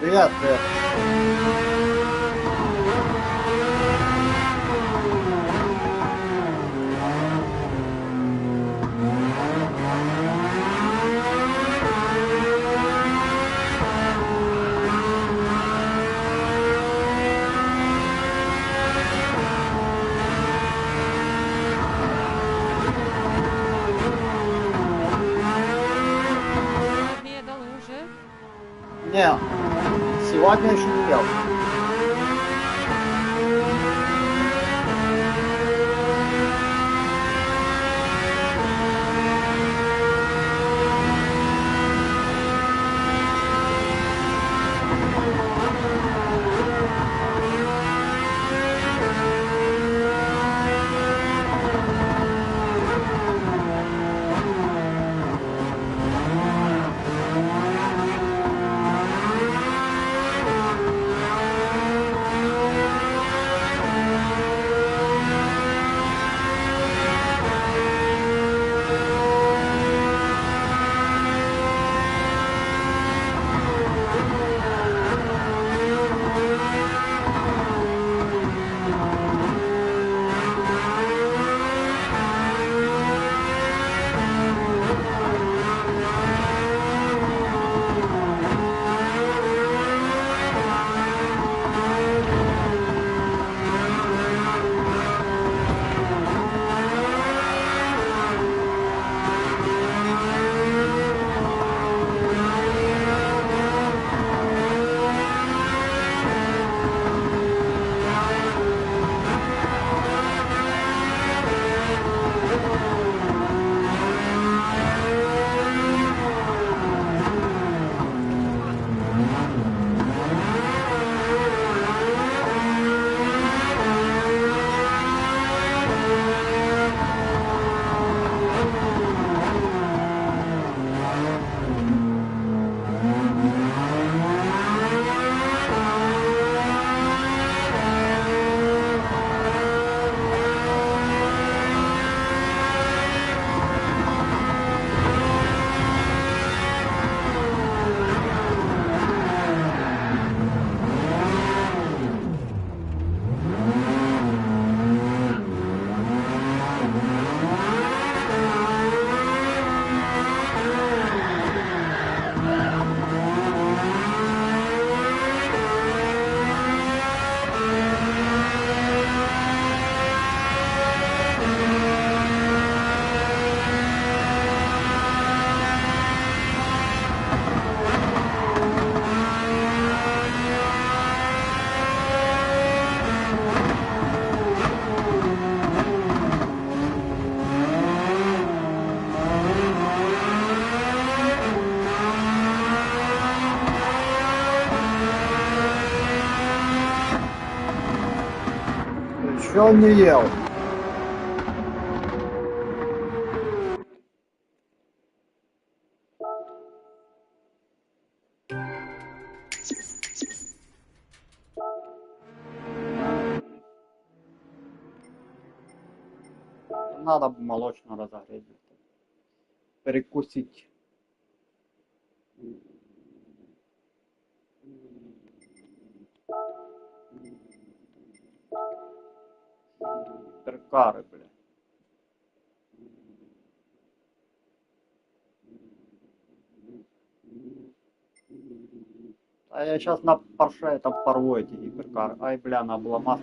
Привет, привет. Обедал уже? Не, сегодня еще не ел. Чего он не ел? Надо молочно разогреть. Перекусить. Перкары, бля. А я сейчас на Порше там порву эти гиперкары. Ай, бля, на обломас.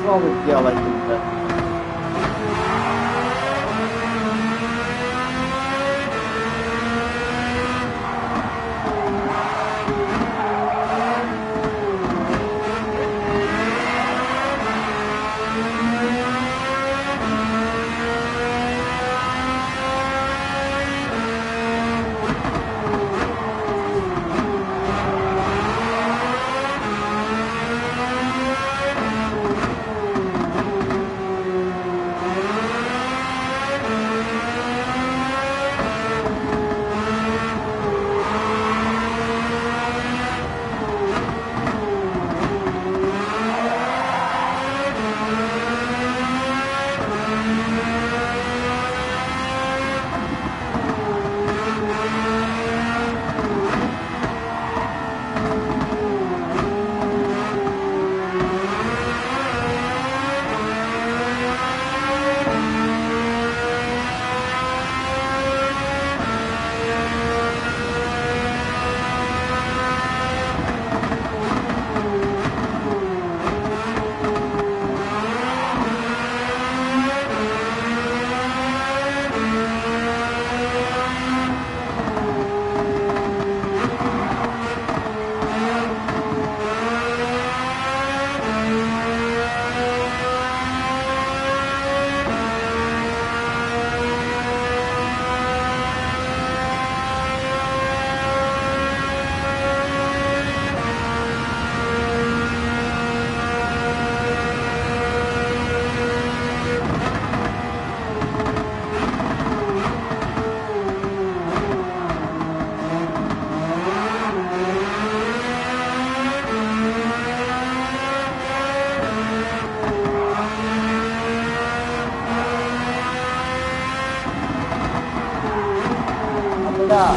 Что вы делаете, бля? Да.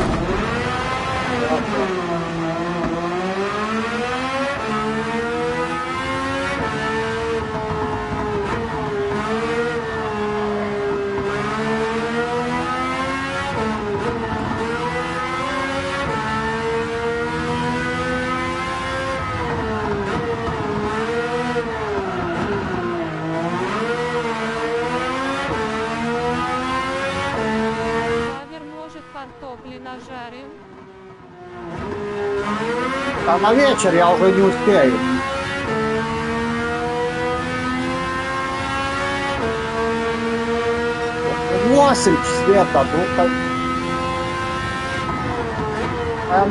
Картоплі нажарив. А на вечер я уже не успею. Восемь света,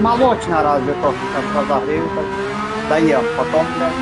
молочно разве то, как разогрею, доем, потом, блядь.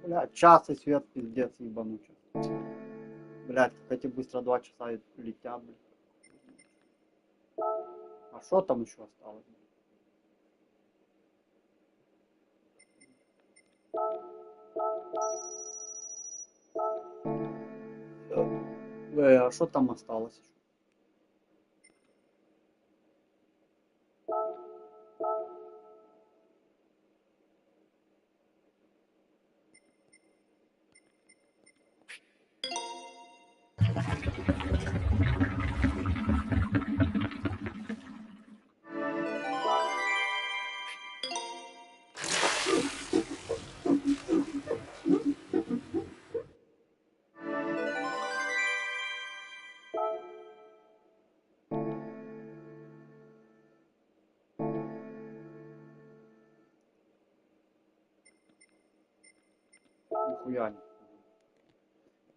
Бля, час и свет пиздец ебанучий. Блять, как эти быстро 2 часа летят, блядь. А что там еще осталось? А что там осталось? Нихуя не.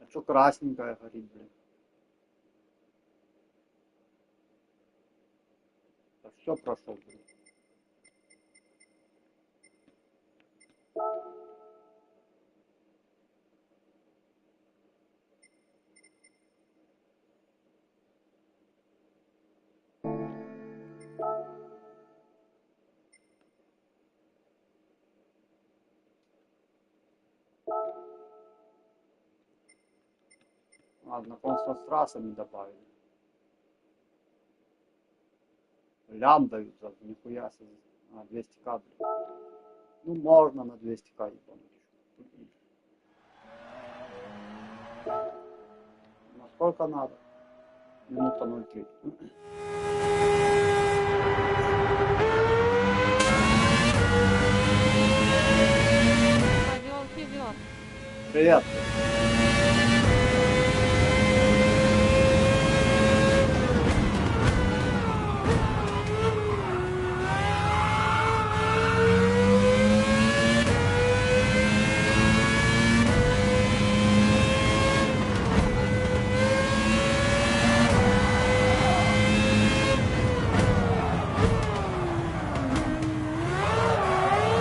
А что красненькая горит, блин? Да все прошел, блин. Ладно, знакомство с трассами добавили. Лям дают за нихуя себе. 200к, блин. Ну можно на 200к ебануть. Насколько надо? Минута 0,3. Повел вперед. Привет.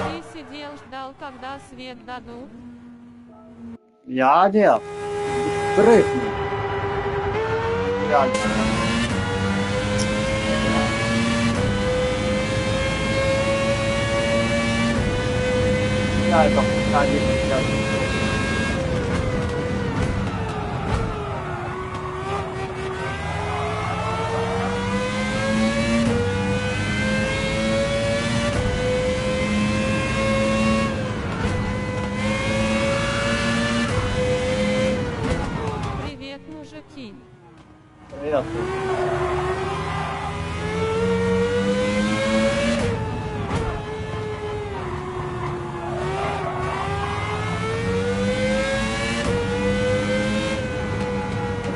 Ты сидел, ждал, когда свет дадут. Я нет. Прыгни. Реально. Я это хуйня не хотел. Привет, мужики. Привет.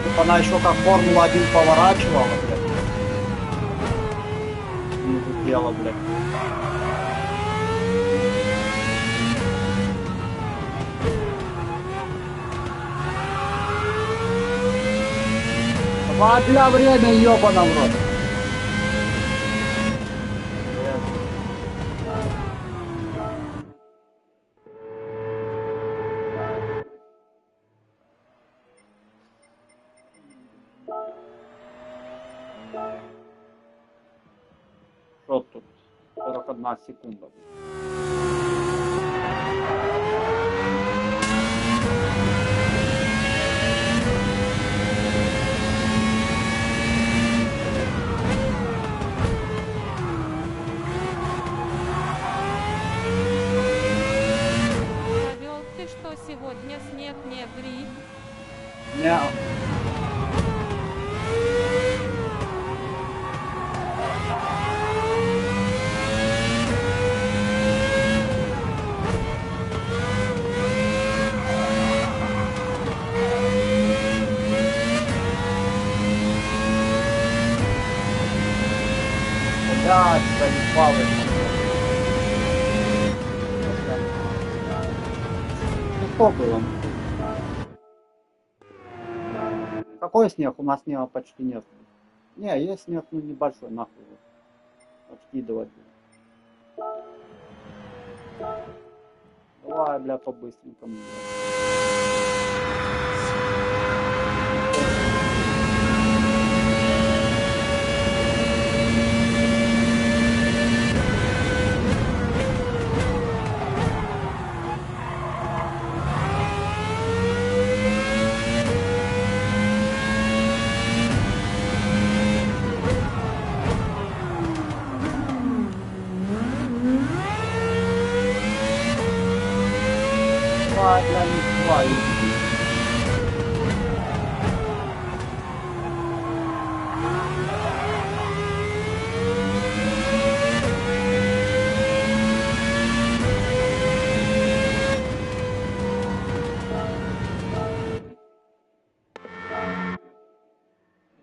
Тут она еще как Формула-1 поворачивала, блядь. Не хотела, блядь. Давай, бля, время, ёбана в рот. Что тут? 41 секунда. Повел ты, что сегодня снег не гриб. Не. Блядь, заебало. Ну что было? Какой снег? У нас снега почти нет. Не, есть снег, ну небольшой, нахуй его откидывать. Давай, бля, по-быстренькому. Давай, бля, не твою.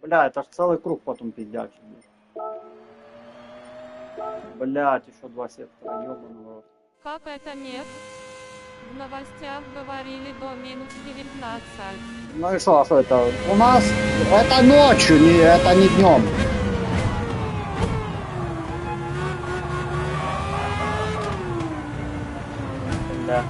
Бля, это ж целый круг потом пиздячий. Блять, еще 2 сектора, ёбаный рот. Как это нет? В новостях говорили до минус 19. Ну и что, а что это? У нас это ночью, это не днем. Да.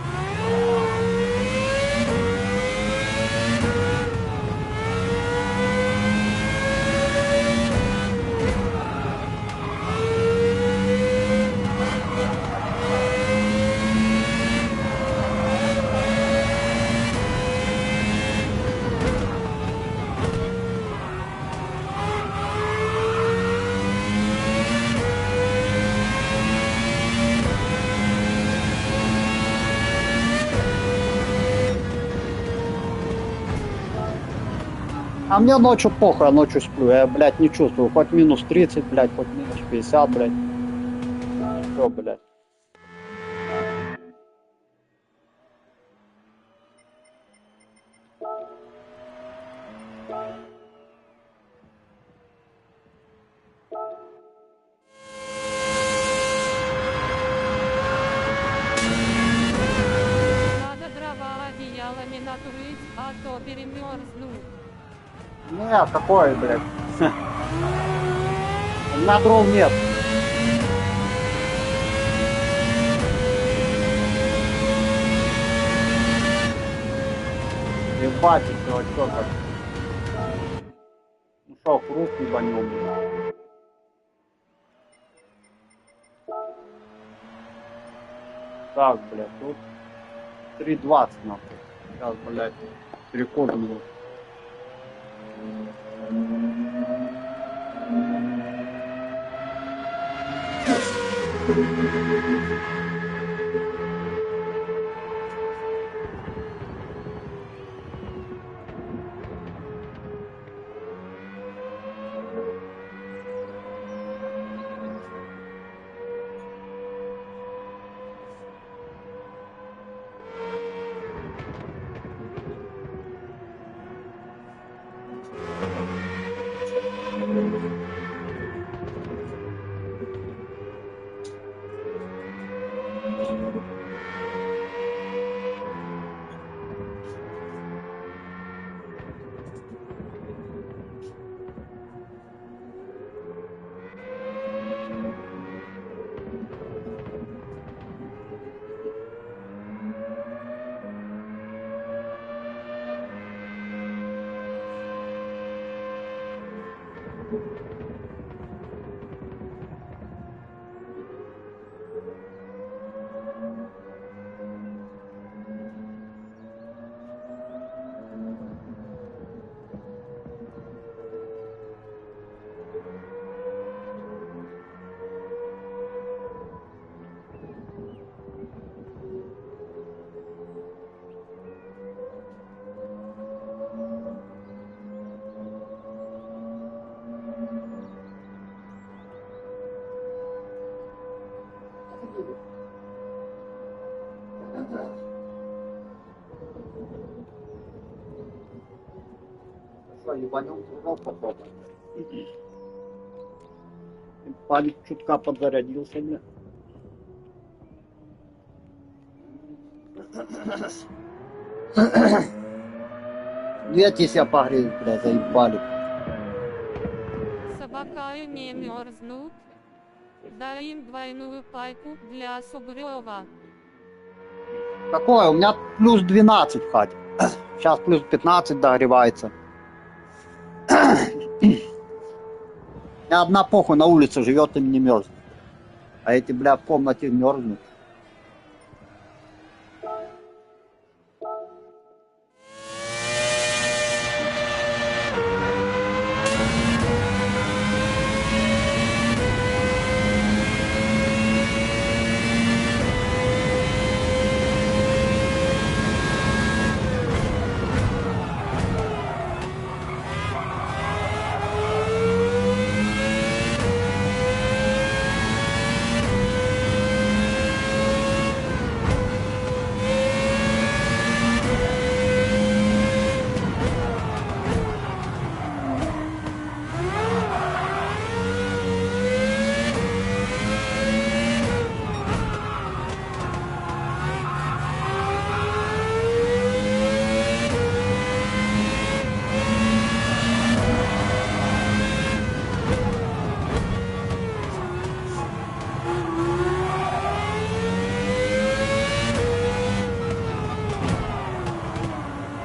А мне ночью похуй, я ночью сплю. Я, блядь, не чувствую. Хоть минус 30, блядь, хоть минус 50, блядь. Все, блядь. Надо дрова одеялами накрыть, а то перемерзну. Нет, какой, блядь. У меня дров нет. Ебать, еще что так. Ну что, хруст ебанем. Так, блядь, тут 3:20 нахуй. Сейчас, блядь, переходим. Что, ебанем кружок походу? Палец чутка подзарядился, бля. Видите, себя погреют, бля, заебали. Собакаю не мерзнут. Дай им двойную пайку для сугрева. Какое? У меня плюс 12 в хате. Сейчас плюс 15 догревается. У меня одна похуй на улице живет и не мерзнет. А эти, бля, в комнате мерзнут.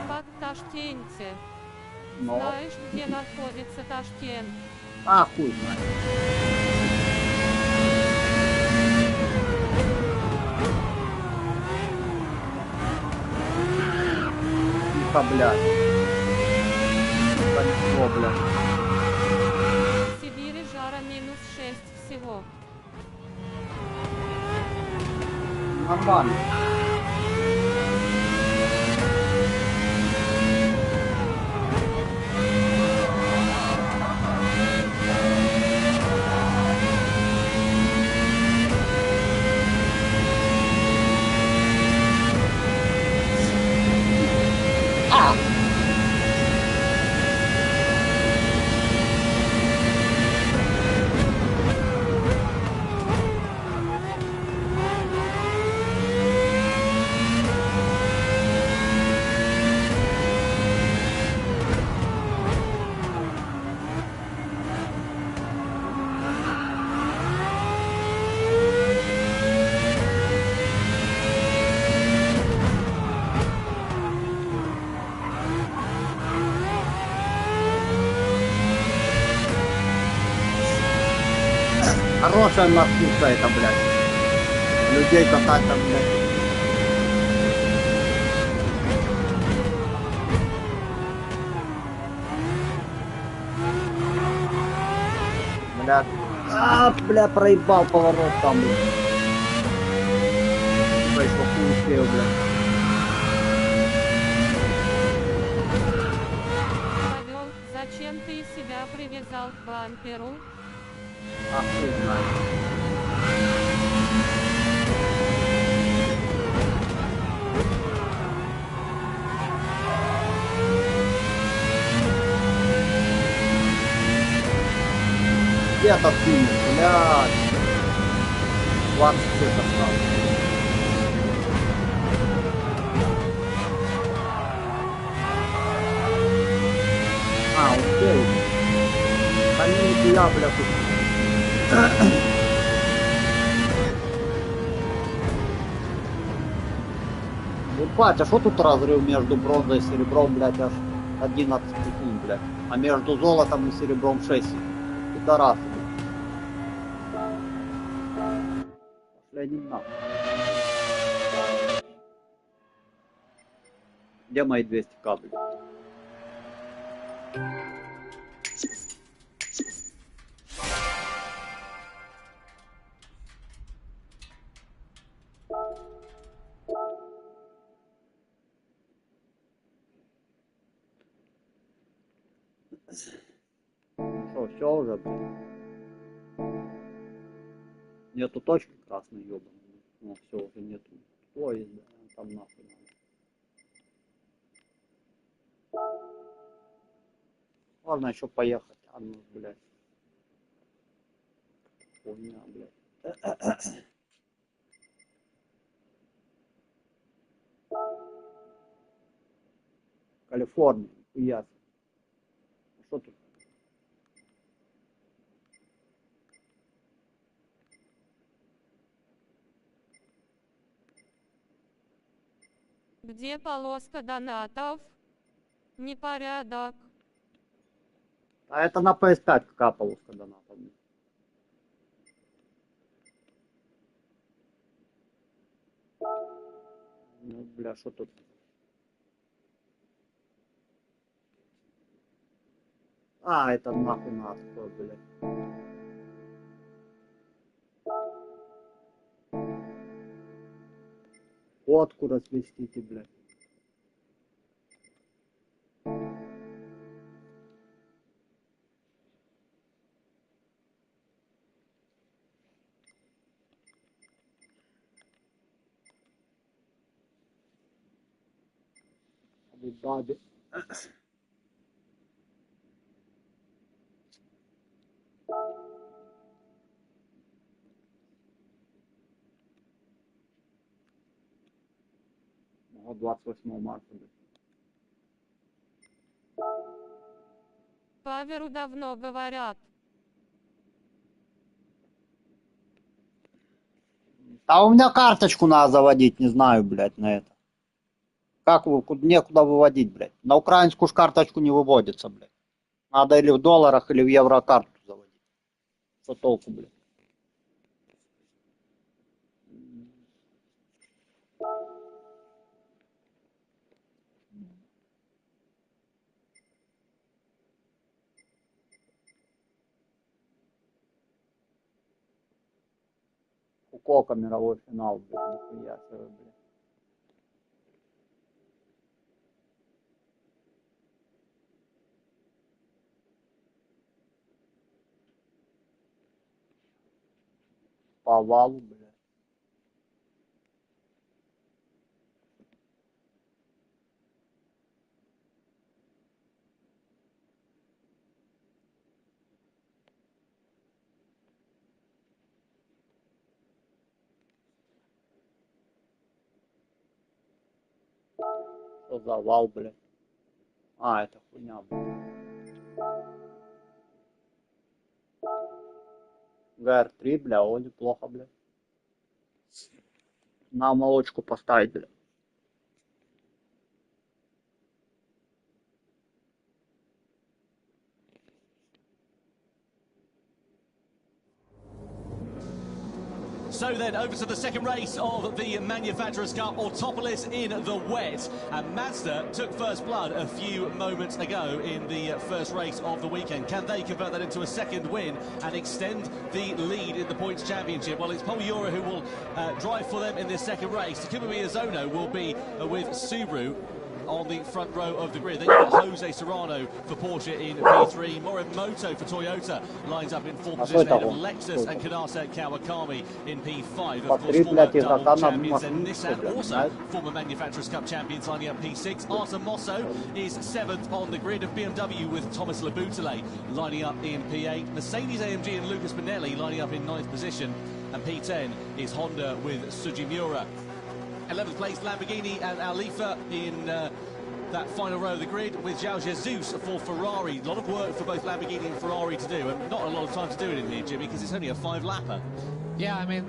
Под Ташкенте. Но... Знаешь, где находится Ташкент? А, хуй знает. Тихо, блядь. Понесло, блядь. В Сибири жара -6 всего. Нормально. Хорошая маршрутка это, блядь. Людей катать там, блядь. Бля. Бля, проебал поворот там, блядь. Еще хуй успею, блядь. Павел, зачем ты себя привязал к бамперу? А хуй знает. Где этот фильм, блядь? 20 лет осталось. А, успею. Да не я, бля, тут. Ебать, а что тут разрыв между бронзой и серебром, блядь, аж 11 секунд, блядь. А между золотом и серебром 6 секунд. Пидорасы, блядь. Пошли они нахуй. Где мои 200 каблей? Что, все уже, блядь? Нету точки красной, ёбаной. Ну, все, уже нету поезда, там нахуй надо. Ладно, еще поехать. А ну, блядь. Хуйня, блядь. Калифорния, хуя. Что тут? Где полоска донатов? Непорядок. А это на PS5 какая полоска донатов? Ну, бля, что тут? А, это нахуй надо, блядь. Фотку разместите, блядь. Бабе. Ну, 28 марта, блядь. Паверу давно говорят. А у меня карточку надо заводить, не знаю, блядь, на это. Как вы, некуда выводить, блядь. На украинскую ж карточку не выводится, блядь. Надо или в долларах, или в евро карту заводить. Что толку, блядь? Фукуока мировой финал, блядь, нихуя себе, блядь. По валу, блядь. Что за вал, блядь? А, это хуйня, блядь. ГР-3, бля, о, неплохо, блядь. На молочку поставить, блядь. So then, over to the second race of the Manufacturers' Cup, Autopolis in the wet. And Mazda took first blood a few moments ago in the first race of the weekend. Can they convert that into a second win and extend the lead in the points championship? Well, it's Paul Ura who will drive for them in this second race. Takuma Miyazono will be with Subaru on the front row of the grid. Then you've got Jose Serrano for Porsche in P3. Morimoto for Toyota lines up in fourth position ahead of Lexus and Kanasa Kawakami in P5. Of course, former double champions and Nissan, also former Manufacturers' Cup champions lining up P6. Arta Mosso is seventh on the grid of BMW with Thomas Labutale lining up in P8. Mercedes-AMG and Lucas Pinelli lining up in ninth position. And P10 is Honda with Sugimura. 11th place Lamborghini and Alifa in that final row of the grid with João Jesus for Ferrari. A lot of work for both Lamborghini and Ferrari to do, and not a lot of time to do it in here, Jimmy, because it's only a 5-lapper. Yeah, I mean,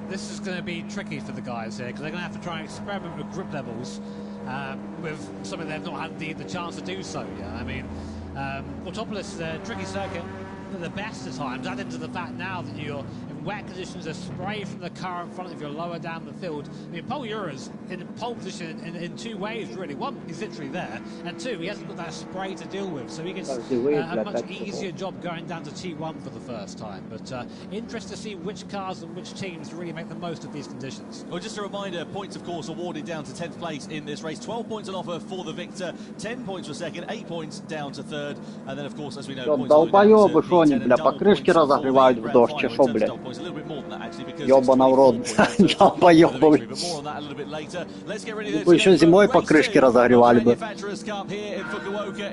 this is going to be tricky for the guys here, because they're going to have to try and experiment with grip levels with something they've not had the chance to do so yet. I mean, Autopolis is a tricky circuit at the best of times. Add into the fact now that you're in wet conditions, a spray from the car in front of you lower down the field. I mean, Paul Ura's in pole position in two ways, really. One, he's literally there, and two, he hasn't got that spray to deal with, so he gets a much easier job going down to T1 for the first time. But interesting to see which cars and which teams really make the most of these conditions. Well, just a reminder, points, of course, awarded down to 10th place in this race. 12 points on offer for the victor, 10 points for second, 8 points down to third, and then, of course, as we know, points awarded to что они, бля, покрышки разогревают в дождь, че шо, блядь? Ёбана в рот, долбоёбовый. Вы еще зимой покрышки разогревали бы.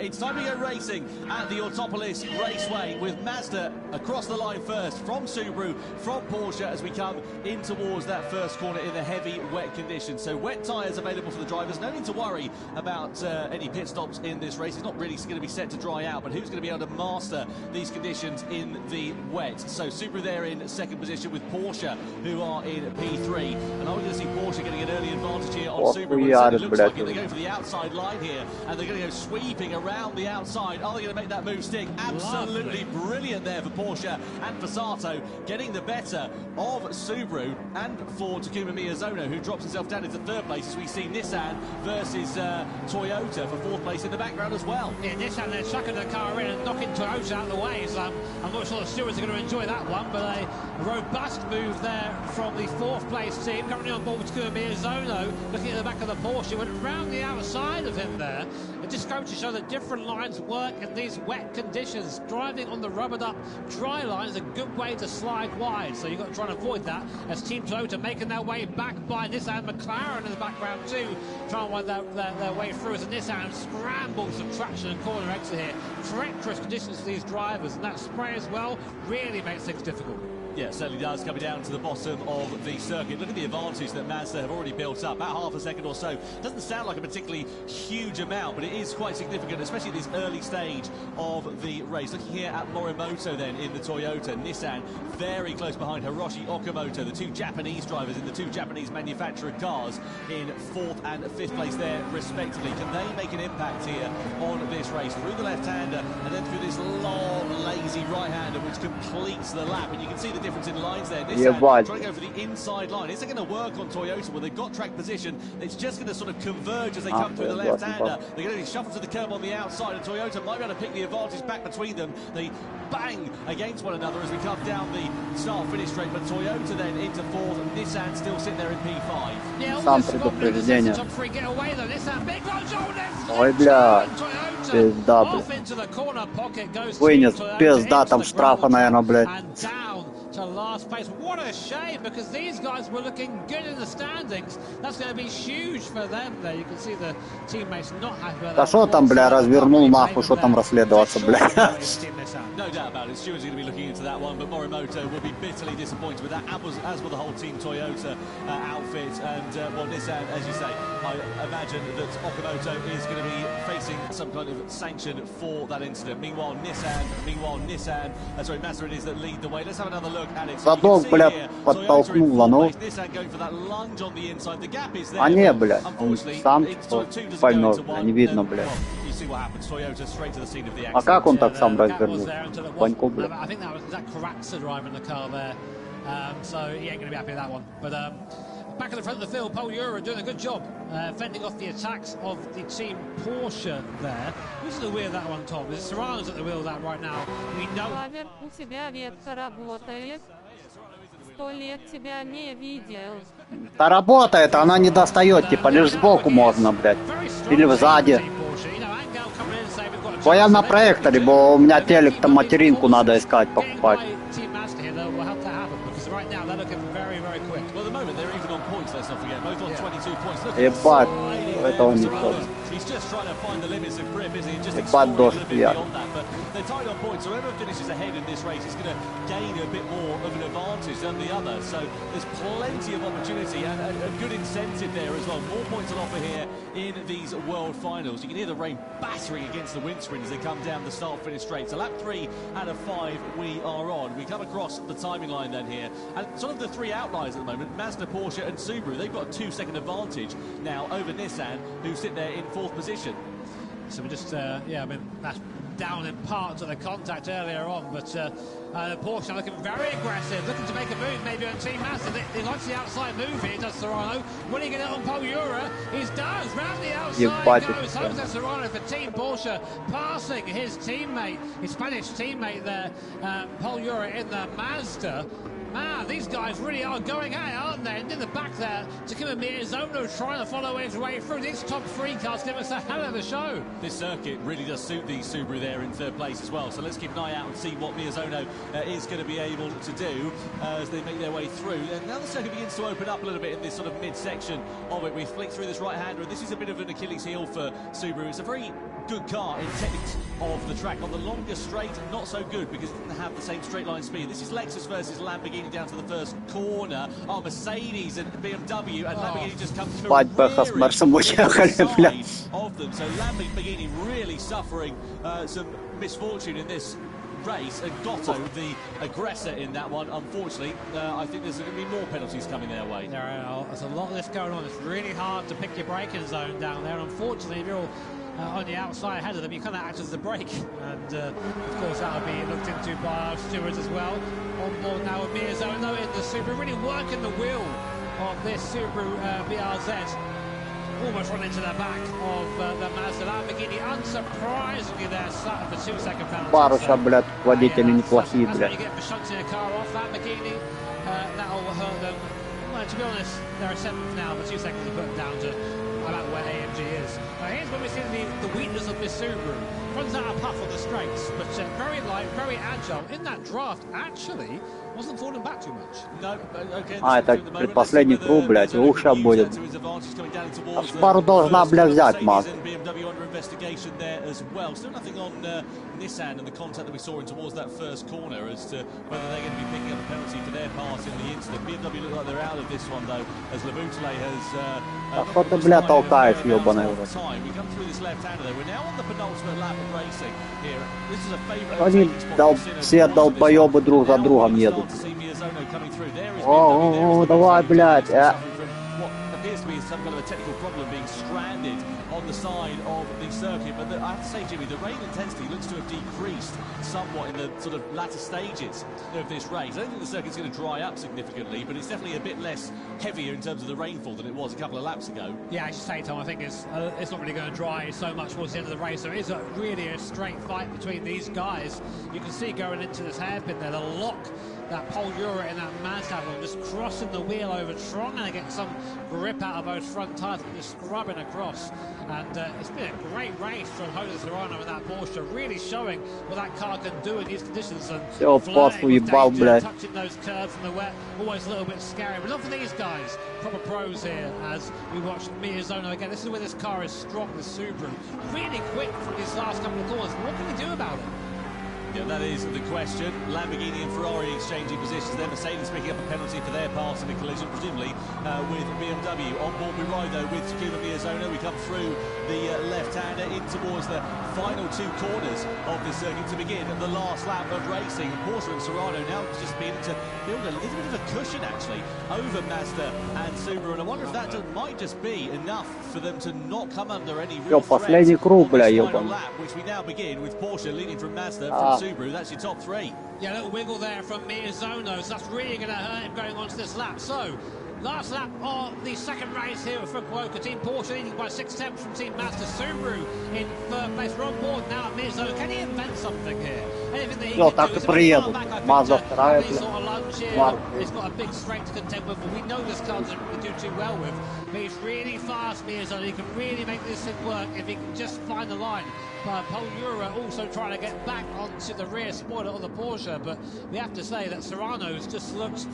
It's time to go racing at the Autopolis Raceway with Mazda across the line first from Subaru, from Porsche as we come in towards that first corner in the heavy wet conditions. So wet tyres available for the drivers. No need to worry about any pit stops in this race. It's not really going to be set to dry out, but who's going to be able to master these conditions in the wet? So Subaru there in second position with Porsche, who are in P3. And are we going to see Porsche getting an early advantage here on Subaru? It looks like it. They go for the outside line here, and they're going to go sweeping around the outside. Are they going to make that move stick? Absolutely brilliant there for Porsche and for Sato, getting the better of Subaru, and for Takuma Miyazono, who drops himself down into third place as we see Nissan versus Toyota for fourth place in the background as well. Yeah, Nissan they're chucking the car in and knocking Toyota out of the way, so I'm not sure the stewards are going to enjoy that one, but a robust move there from the fourth place team, currently on board with Takuma Miyazono, looking at the back of the Porsche, went round the outside of him there. It just goes to show that different lines work in these wet conditions. Driving on the rubbered up dry line is a good way to slide wide, so you've got to try and avoid that as Team Toyota making their way back by Nissan. McLaren in the background too, trying to wind their way through as a Nissan scrambles some traction and corner exit here. Treacherous conditions for these drivers, and that spray as well really makes things difficult. Yeah, it certainly does, coming down to the bottom of the circuit. Look at the advantage that Mazda have already built up, about half a second or so. Doesn't sound like a particularly huge amount, but it is quite significant, especially at this early stage of the race. Looking here at Morimoto then in the Toyota, Nissan very close behind Hiroshi Okamoto, the two Japanese drivers in the two Japanese manufactured cars in fourth and fifth place there, respectively. Can they make an impact here on this race? Through the left-hander and then through this long, lazy right-hander, which completes the lap. And you can see the difference in lines there. Nissan trying to go for the inside line. Is it going to work on Toyota? Well, they've got track position. It's just going to sort of converge as they come through the left-hander. They're going to be shuffled to the curb on the outside, and Toyota might be able to pick the advantage back between them. They bang against one another as we come down the start-finish straight, but Toyota then into fourth, and Nissan still sitting there in P5. Yeah, Сам предупреждение. Ой, бля, пизда, бля. Вынес, пизда, там штрафа, наверное, блядь. To last place. What a shame, because these guys were looking good in the standings. That's going to be huge for them there. You can see the teammates not happy with that. Да что там, бля, развернул нахуй, что там расследоваться, бля. No doubt about it. Stewards are going to be looking into that one, but Morimoto will be bitterly disappointed with that, as will the whole Team Toyota outfit. And, well, Nissan, as you say, I imagine that Okamoto is going to be facing some kind of sanction for that incident. Meanwhile, Nissan, sorry, Mazda it is that lead the way. Let's have another look. Задок, блядь, подтолкнуло, ну. А не, блядь, он сам поймёт, не видно, блядь. А как он так сам развернул? Панько, блядь. Back at the front of the field, Paul Ura doing a good job fending off the attacks of the team Porsche there. Who's at the wheel of that one, Tom? Is Serrano's at the wheel of that right now? We know. У тебя ветка работает. 100 лет тебя не видел. Да работает, она не достает, типа, лишь сбоку можно, блядь. Или сзади. Бо я на проекторе, бо у меня телек, там материнку надо искать, покупать. Ебать, этого не стоит. Ебать дождь, я. They're tied on points, so whoever finishes ahead in this race is going to gain a bit more of an advantage than the other. So there's plenty of opportunity and a good incentive there as well. More points on offer here in these World Finals. You can hear the rain battering against the windscreen as they come down the start-finish straight. So lap 3 out of 5 we are on. We come across the timing line then here. And sort of the three outliers at the moment, Mazda, Porsche and Subaru, they've got a 2-second advantage now over Nissan, who sit there in fourth position. So we're just, yeah, I mean, that's down in parts of the contact earlier on, but Porsche are looking very aggressive, looking to make a move maybe on Team Mazda. They like the outside move here, does Serrano. Will he get it on Paul Ura? He does, round the outside goes Jose Serrano for Team Porsche, passing his teammate, his Spanish teammate there, Paul Ura in the Mazda. Man, these guys really are going at it, aren't they? And in the back there, Takuma Miyazono trying to follow his way through. These top three cars give us a hell of a show. This circuit really does suit the Subaru. there in third place as well. So let's keep an eye out and see what Miyazono is going to be able to do as they make their way through. And now the circuit begins to open up a little bit in this sort of mid-section of it. We flick through this right-hander, and this is a bit of an Achilles heel for Subaru. It's a very good car in techniques of the track. On the longer straight, not so good because it didn't have the same straight line speed. This is Lexus versus Lamborghini down to the first corner. Oh, Mercedes and BMW, and Lamborghini just come through Спать Бэха с Мерсом уехали, бля. of them. So Lamborghini really suffering some misfortune in this race, and Gotto, the aggressor in that one, unfortunately, I think there's going to be more penalties coming their way. There's a lot of this going on. It's really hard to pick your braking zone down there. Unfortunately, if you're on the outside ahead of them, you kind of act as the brake. And of course, that'll be looked into by our stewards as well. On board now with Miyazono in the Subaru, really working the wheel of this Subaru BRZ. Almost run into the back of the Mazda. Lamborghini, unsurprisingly, they're starting for 2-second penalties. Баруша, блядь, водители неплохие, You блядь. get for shunting a car off Lamborghini, that'll hurt them. Well, to be honest, they're 7th now, but 2 seconds to put them down to about where AMG is. Here's where we see the weakness of this Subaru. Runs out of puff on the straights, but very light, very agile. In that draft, actually, wasn't falling back too much. No, okay, А, это предпоследний круг, блядь, ух, сейчас будет. А Subaru должна, блядь, взять Mazda. BMW under investigation there as well. Still nothing on Nissan and the contact that we saw in towards that first corner as to whether they're going to be picking up a penalty for their part in the incident. BMW look like they're out of this one though, as Laboutelet has. А что ты, блядь, толкаешь, ёбаный в рот? We come through this left-hander though. We're now on the penultimate lap of racing here. This is a favourite. Они все долбоёбы друг за другом едут. О, давай, блядь. What appears to be some kind of a technical problem, being stranded on the side of the circuit. But I have to say, Jimmy, the rain intensity looks to have decreased somewhat in the sort of latter stages of this race. I don't think the circuit's going to dry up significantly, but it's definitely a bit less heavier in terms of the rainfall than it was a couple of laps ago. Yeah, as you say, Tom, I think it's not really going to dry so much towards the end of the race. So it is really a straight fight between these guys. You can see going into this hairpin there, the lock that Paul Ura in that Mazda one, just crossing the wheel over, trying to get some grip out of those front tyres, just scrubbing across. And it's been a great race from Jose Serrano in that Porsche, really showing what that car can do in these conditions. And Всё, пас уебал, блядь. touching those curves in the wet, always a little bit scary. But look for these guys, proper pros here, as we watch Miyazono again. This is where this car is strong, the Subaru. Really quick from these last couple of corners. What can we do about it? Yeah, that is the question. Lamborghini and Ferrari exchanging positions there. Mercedes picking up a penalty for their part in the collision, presumably with BMW. On board we ride though with Takuma Miyazono. We come through the left-hander in towards the final two corners of the circuit to begin the last lap of racing. And Porsche and Serrano now just being able to build a little bit of a cushion actually over Mazda and Subaru. And I wonder if that might just be enough for them to not come under any real threat последний круг, бля, on this final ёбаный. lap, which we now begin with Porsche leading from Mazda, from Subaru. That's your top three. Yeah, a little wiggle there from Miyazono, so that's really going to hurt him going on to this lap. So, last lap of the second race here at Fukuoka. Team Porsche leading by 6 tenths from Team Mazda. Subaru in third place. We're on board now at Miyazono. Can he invent something here? Anything that he Всё, can так do? и Is it приедут. back, I think, Mazda to вторая, have any бля. sort of lunge here? Марк. He's got a big strength to contend with, but we know this car doesn't really do too well with. But he's really fast, Miyazono. He can really make this thing work if he can just find the line. But Paul Ura also trying to get back onto the rear spoiler of the Porsche, but we have to say that Serrano's just looked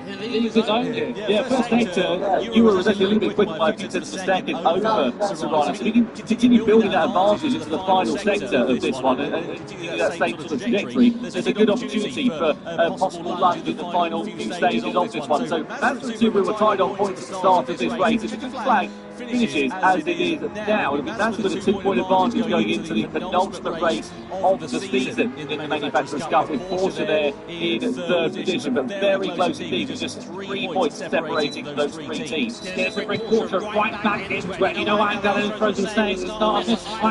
He was his own here. Yeah, first sector, Euro was actually a little bit quick by a few tenths of a second over Serrano. So he can continue building that advantage into the final sector of this one and continue that same sort of trajectory. There's a good opportunity for a possible lunge in the final few stages of this one. So Mazda and Subaru were tied on points at the start of this race. If it just flag finishes as it is now, it'll be Mazda with a 2-point advantage going into the penultimate race of the season in the Manufacturers' Cup, with Porsche there in third position, but very close indeed, with just 3 points separating those three teams. Here's to bring Porsche right back into it. You know, I'm Alan Frozen saying at the start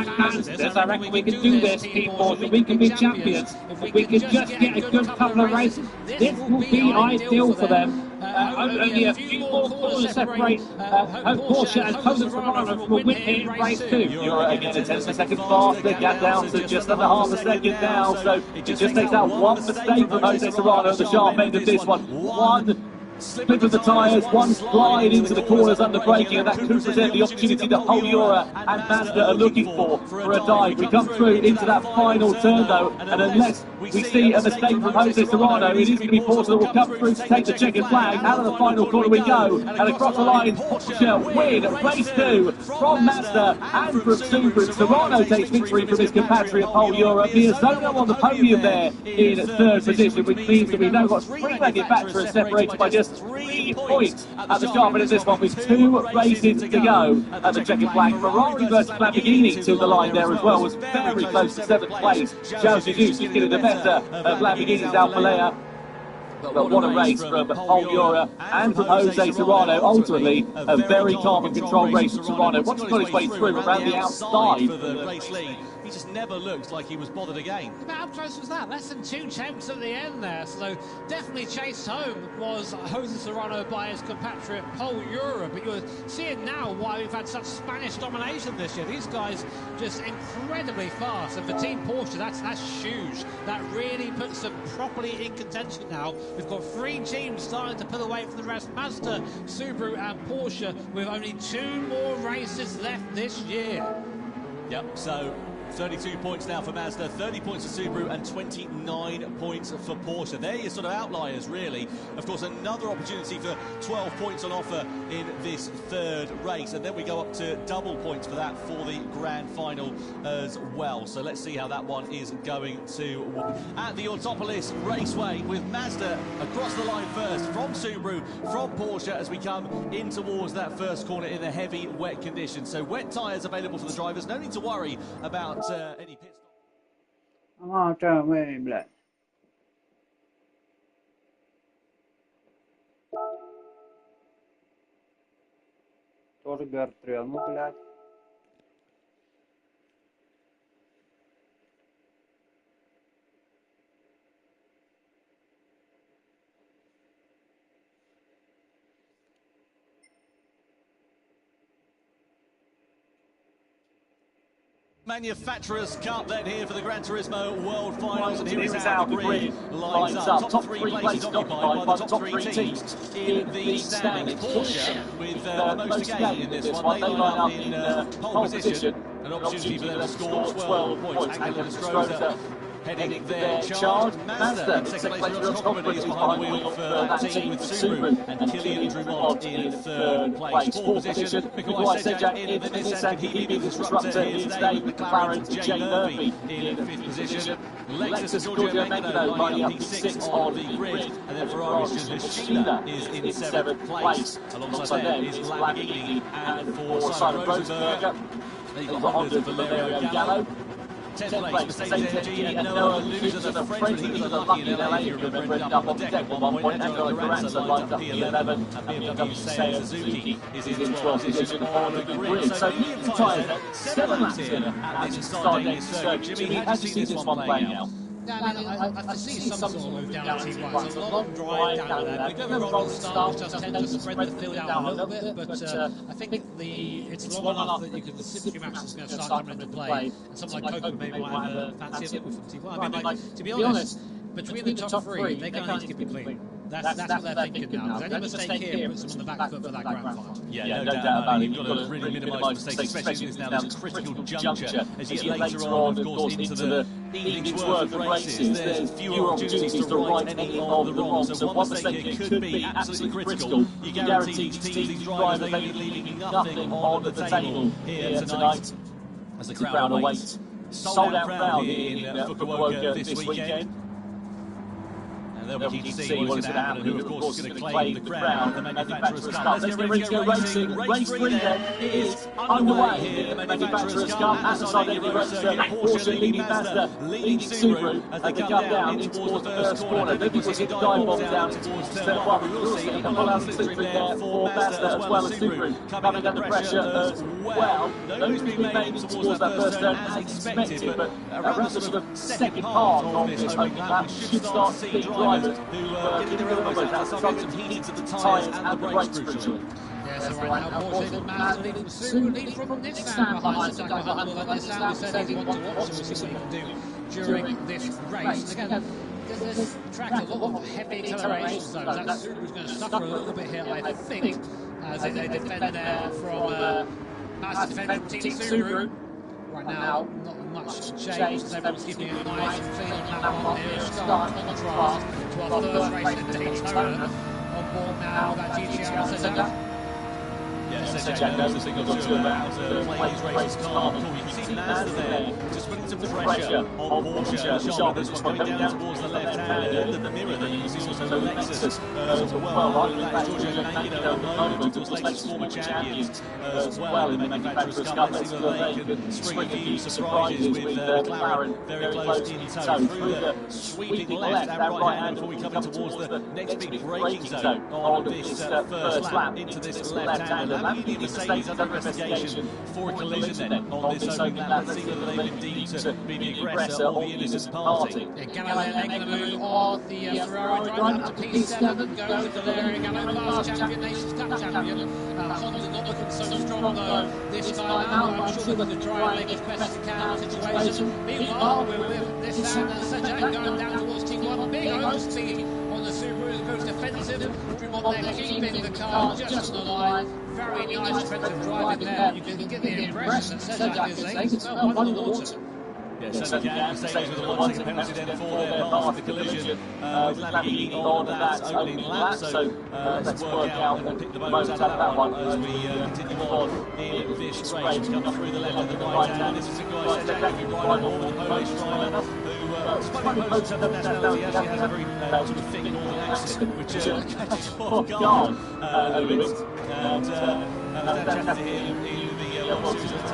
of this, I reckon we can do this, Team Porsche. We can be champions. If we can just get a good couple of races, this will be ideal for them. Only a few more corners separate Porsche and Jose Serrano from a win here in race 2. Euro again a tenth of a second faster, gap down to just under half a second now. So it just takes out one mistake from Jose Serrano at the sharp end of this one. One slip of the tyres, one slide into the corners under braking, and that could present the opportunity that Pol and Mazda are looking for a dive. We come through into that final turn though, and unless we see a mistake from Jose Serrano, it is going to be Porsche that will come through to take the checkered flag. Out of the final corner we go, and across the line, Porsche win race 2 from Mazda and from Subaru. Serrano takes victory from his compatriot Pol Miyazono on the podium there in 3rd position, which means that we've now got 3 manufacturers separated by just 3 points at the sharp end of this one, with 2 races to go at the checkered flag. Ferrari versus Lamborghini to the line there as well, was very close to 7th place. Charles Jesus is getting the better of Lamborghini's Alfa. But what a race from Pol and from Jose Serrano. Ultimately, a very calm and controlled race from Serrano. Once he got his way through around the outside for the race lead, he just never looked like he was bothered again. But how close was that? Less than 2 tenths at the end there. So definitely chased home was Jose Serrano by his compatriot Pol. But you're seeing now why we've had such Spanish domination this year. These guys just incredibly fast. And for Team Porsche, that's huge. That really puts them properly in contention now. We've got 3 teams starting to pull away from the rest. Mazda, Subaru and Porsche, with only 2 more races left this year. Yep, so 32 points now for Mazda, 30 points for Subaru and 29 points for Porsche. They're your sort of outliers, really. Of course, another opportunity for 12 points on offer in this 3rd race. And then we go up to double points for that for the grand final as well. So let's see how that one is going to work. At the Autopolis Raceway, with Mazda across the line first from Subaru, from Porsche, as we come in towards that first corner in the heavy, wet conditions. So wet tyres available for the drivers. No need to worry about any pit stop. блядь. Тоже Бертрен, ну, блядь. Manufacturers Cup then here for the Gran Turismo World Finals, and here is Here's how how the the grid grid lines lines up. up. Top 3 places occupied by the top 3 teams in the standings. Porsche with the most to gain in this one. They line up in pole position, an opportunity for them to score 12 points. Angela Stroza heading their charge. Mazda in second place, Roscoe is behind the wheel for that team with Subaru, and Kylian Drumont in 3rd place. 4th position, Mikolaj Sejak in the Nissan Kibib Disruptor here today, with McLaren's Jay Murphy in 5th position. Lexus Giorgio Mendino lining up P6 on the grid, and then Ferrari's Jules is in 7th place. Alongside them is Lamborghini, and for Simon Rosenberger, they've got Honda for Valerio Gallo. 10th place, Mercedes-AMG and Noah Loser, the French, but he was unlucky in LA. You remember, ended up on deck at one point. Angelo Carranza lined up P11, and BMW Seiya Suzuki is in 12th position on the grid. So medium tyres, 7 laps here at this starting next circuit. Jimmy, how do you see this one playing out? Yeah, I foresee some sort of move down at T1. It's a long drive down there. We go with rolling start, just tend to spread the field out a little bit, but I think it's long enough that you can see Max is going to start coming into play, and someone like Coco maybe might have a fancy of it from T1. I mean, like, to be honest, between the top 3, they're going to need to keep it clean. That's what they're thinking now. Any mistake here puts them on the back foot for that grand final. Yeah, no doubt about it. You've got to really minimise mistakes, especially in this critical juncture. As you get later on, of course, into the evening's worth of races, there's fewer opportunities to right any of the wrongs. So one mistake here could be absolutely critical. You guarantee these teams, these drivers, they will be leaving nothing on the table here tonight as the crowd awaits. Sold out crowd here in Fukuoka this weekend. And they'll be keen to see what's going to happen, and who, of course, is going to claim the crown, the Manufacturers' Cup. Let's get ready to go racing. Race 3 then is underway here in the Manufacturers' Cup. At the side of the race, Porsche leading Mazda, leading Subaru as they come down in towards the first corner. Maybe we'll see the dive bomb down towards turn 1. We will see a couple of slipstream there for Mazda as well as Subaru. Coming under pressure as well. Those being made towards that first turn as expected, but around the sort of second part of this opening lap, we should start seeing drivers who are getting their elbows out, starting some heat to the tyres and the brakes, crucially. Yeah, so right now, Porsche, Mazda leading from Subaru, leading from Nissan behind the Nissan. We said he's one to watch, so we'll see what he can do during this race. Again, this track a lot of heavy acceleration zones. That Subaru's going to suffer a little bit here, I think, as they defend there from massive defense from Team Subaru. Right now, not much change, as everyone's keeping it nice and clean on that one here. Stark contrast to our first race in Daytona. On board now, that GTR setup. Yes, Jack knows the thing or two about playing his races calm. You can see Mazda there just putting some pressure on Porsche. Sharp this one coming down towards the left hand. Under the mirror, then you can see also Lexus as well. That's Giorgio Languido at the moment, of course, Lexus former champions as well in the Manufacturers' Cup. Let's see whether they can spring a few surprises with McLaren very close in tow. Through the sweeping left and right hand before we come in towards the next big braking zone on this first lap into this left hand. Lamborghini Mercedes under investigation for a collision then on this opening lap. Let's see whether they've been deemed to be the aggressor or the innocent party. Gallo making a move on the Ferrari driver up to P7, goes with Valerio Gallo, last champion, Nations Cup champion. Honda not looking so strong though this time out. I'm sure that the driver make as best as can in the situation. Meanwhile, we're with this and Sajak going down towards T1. Big overspeed on the Subaru, goes defensive. Drummond there keeping the car just on the line. Very nice defensive driving there. You can get the impression that Sajak is ace. No, one on the water. Yes, certainly can. Mercedes with a 1 second penalty then for their part of the collision with Lamborghini on that opening lap. So let's work out and pick the moments out of that one as we continue on in this race. We come through the left and the right hand. This is a guy, Sajak, who rides on with the Polish driver who, despite being Polish nationality, actually has a very sort of thick northern accent, which catches you off guard a bit. And that's chatting to him in the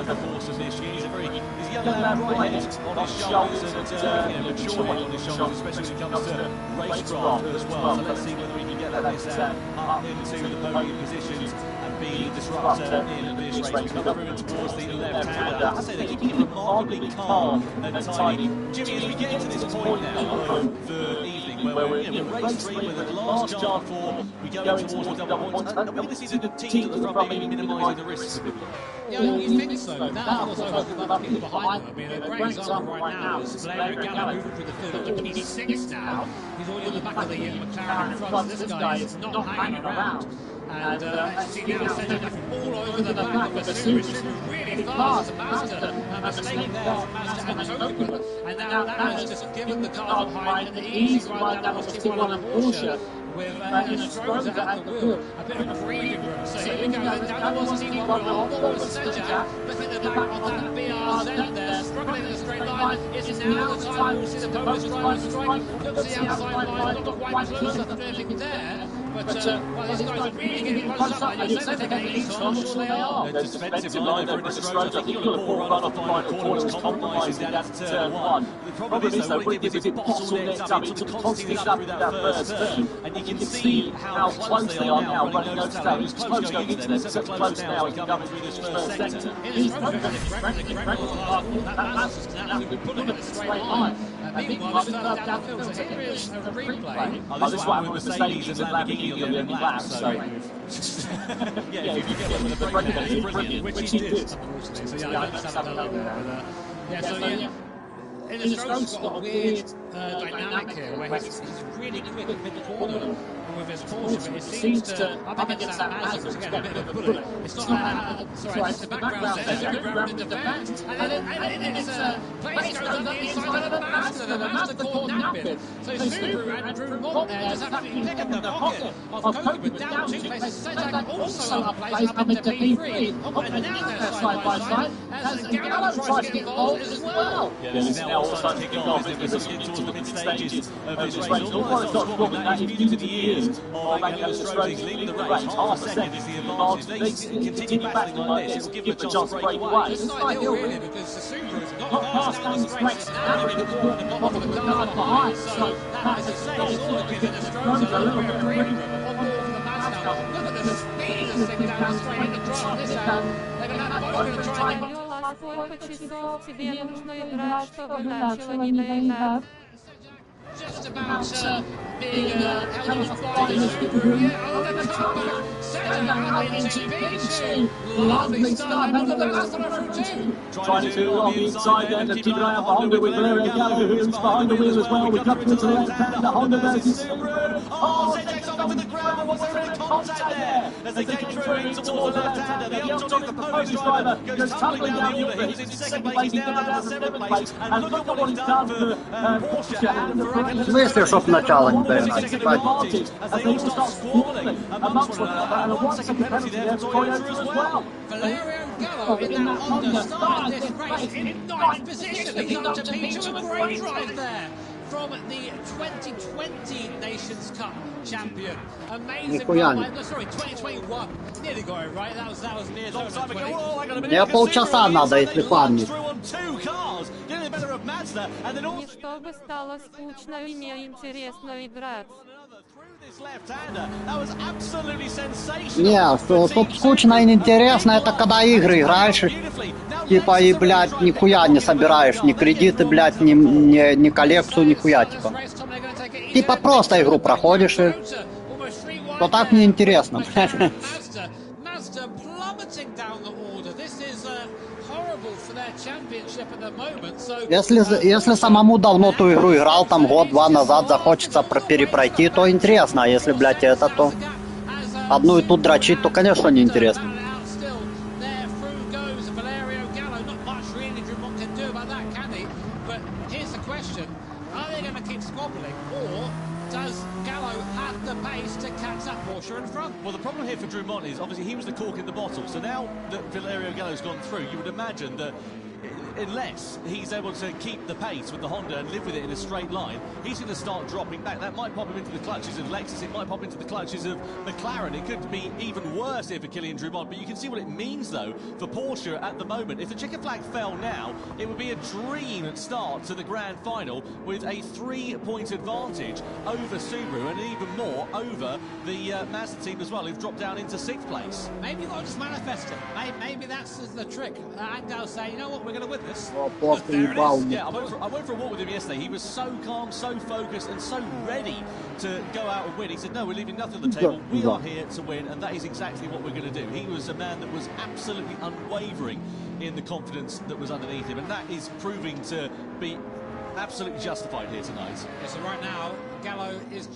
the course of this year. He's a young lad, right head on his shoulders and mature head on his shoulders, especially when it comes to racecraft as well. So let's see whether we can get that Nissan up into the podium positions and be the disruptor in this race. We come through towards the left-hander. I say they're keeping it remarkably calm and tidy. Jimmy, as we get into this point now of the evening, where we're in race 3, with the last chance before we go in towards the double points, are we going to see the teams at the front maybe minimising the risks? Yeah, you think so. That was over people behind them. I mean, a great example right now is Valerio Gallo moving through the field at P6 now. He's already on the back of the McLaren in front. This guy is not hanging around. And as you see now, Sajak all over the back of the Subaru, really fast. Mazda, mistake there from Mazda and Tokyo. And now that has just given the car behind an easy run down to T1 and Porsche. With Stroza at the wheel, a bit of breathing room. So here we go, then down towards T1, we're on board with Sajak, looking at the back on that BRZ there, struggling in a straight line. It's now the time we'll see the Polish driver strike, looks the outside line, not quite close enough to do anything there. But well, these guys are really getting close up, and you say they're taking it easy, so I'm sure they are. There's a defensive line there for Stroza. I think you've got a poor run off the final corner, which compromises down into turn 1. The problem is, though, what it did was it bottlenecked up, it took constantly up through that first turn, and you can see how close they are now running those tail. It was close going into there, so close now as we come through this first sector. It is that's absolutely pulling it in a straight line. Meanwhile, it's down the field, so here is a replay. This one with Mercedes and Lamborghini on the ending lap, so... yeah, if you get one with a break, it's brilliant, which he did. Unfortunately, so yeah, I understand that delay there, but yeah, so yeah. In the Stroke's got a weird dynamic here, where he's really quick in mid-corner with his Porsche, but it seems to, up against that Mazda, which again, a bit of a bullet. It's not that, sorry, it's the background there, it's very round in the back, and it's place goes on the inside of the Mazda caught napping. So Subaru and Drummond there just absolutely picking the pocket of Kobe, but down 2 places. Sajak also up a place, up into P3, and now they're side by side, as Gallo tries to get involved as well. Yeah, this is now all starting to kick off, isn't it? We're getting towards the mid-stages of this race. All that's not dropping that is music to the ears of Angelo Strozzi. He's leading the race. Half a second is the advantage. They continue battling like this. It'll give them a chance to break away. It's not ideal, really, because the Subaru is not fast down the straight. It's now in the corner and not off the car behind. So that, as I say, is sort of giving the Strozzi a little bit of breathing room on board for the Mazda. Look at the speed of this thing down the straight in the drop. This time, they're going to try and get... Сколько часов тебе нужно играть, чтобы начало не доедать? Just about being held off by the Subaru. Yeah, oh, they're comeback. Second into lovely start. And the last one through two. Trying to on the inside there to keep an eye out for Honda with Valerio Gallo, who's behind the wheel as well. We've got towards the left hand, the Honda versus Subaru. Oh, Sedgwick's off to the ground, but was there any contact there? As they came through in towards the left-hander, the optimistic Polish driver goes tumbling down the order. He was in second place, he's now down to seventh place. And look at what he's done for Porsche and Ferrari. Мысли, чтоб начало не доиграть. As they all start squabbling amongst one another, and a 1 second penalty there for Toyota as well. Valerio Gallo in that Honda started this race in ninth position, leading up to P2, a great drive there from the 2020 Nations Cup champion. Amazing. Sorry, 2021. Nearly got it right. That was near. Long time ago. Oh, hang on a minute. Мне полчаса надо, если помнить. Through on two cars, getting the better of Mazda, and then Не чтобы стало скучно и неинтересно играть. Не, чтоб скучно и неинтересно, это когда игры играешь, типа и, блядь, нихуя не собираешь, ни кредиты, блядь, ни коллекцию, нихуя, типа. Типа просто игру проходишь, и то так неинтересно. Если самому давно ту игру играл, там год-два назад, захочется перепройти, то интересно, а если, блядь, это, то одну и тут дрочить, то, конечно, неинтересно. Well, the problem here for Drummond is obviously he was the cork in the bottle. So now that Valerio Gallo's gone through, you would imagine that unless he's able to keep the pace with the Honda and live with it in a straight line, he's going to start dropping back. That might pop him into the clutches of Lexus, it might pop into the clutches of McLaren. It could be even worse here for Kylian Drummond, but you can see what it means, though, for Porsche at the moment. If the checker flag fell now, it would be a dream start to the grand final with a 3-point advantage over Subaru and even more over the Mazda team as well, who've dropped down into 6th place. Maybe you've got to just manifest it. Maybe that's the trick. Angel say, you know what, we're going to win this. Yeah, I went for a walk with him yesterday. He was so calm, so focused, and so ready to go out and win. He said, no, we're leaving nothing on the table. We are here to win, and that is exactly what we're going to do. He was a man that was absolutely unwavering in the confidence that was underneath him, and that is proving to be absolutely justified here tonight. Yeah, so right now, Gallo is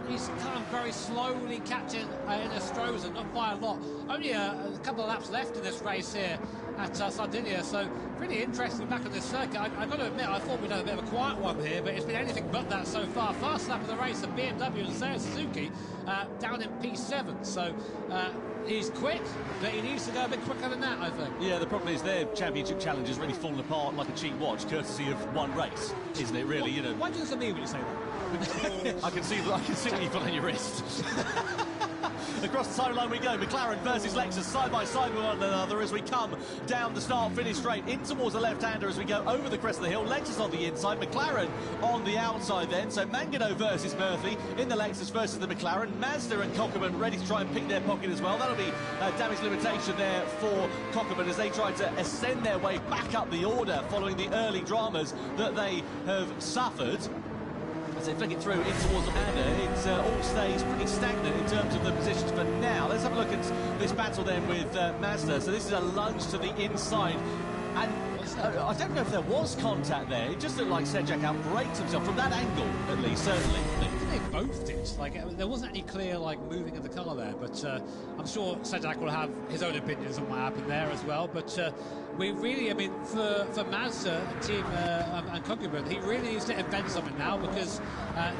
he's kind of very slowly catching in Estrosa, not by a lot. Only a couple of laps left in this race here at Sardinia, so pretty interesting back on this circuit. I've got to admit, I thought we'd had a bit of a quiet one here, but it's been anything but that so far. Fast lap of the race, the BMW and Seiya Suzuki down in P7, so he's quick, but he needs to go a bit quicker than that, I think. Yeah, the problem is their championship challenge has really fallen apart like a cheap watch, courtesy of one race, isn't it? Really, you know. Why do you look at me when you say that? I can see what you've got on your wrist. Across the timeline we go. McLaren versus Lexus side by side with one another as we come down the start-finish straight in towards the left-hander as we go over the crest of the hill. Lexus on the inside, McLaren on the outside then. So Mangano versus Murphy in the Lexus versus the McLaren. Mazda and Cockerman ready to try and pick their pocket as well. That'll be damage limitation there for Cockerman as they try to ascend their way back up the order following the early dramas that they have suffered. As they flick it through in towards the hander, it all stays pretty stagnant in terms of the positions for now. Let's have a look at this battle then with Mazda. So this is a lunge to the inside, and I don't know if there was contact there. It just looked like Sedgwick outbraked himself from that angle, at least, certainly. They both did. Like, there wasn't any clear moving of the car there, but I'm sure Sedgwick will have his own opinions on what happened there as well. But we really, I mean, for Mazda team and Cockerman, he really needs to invent something now because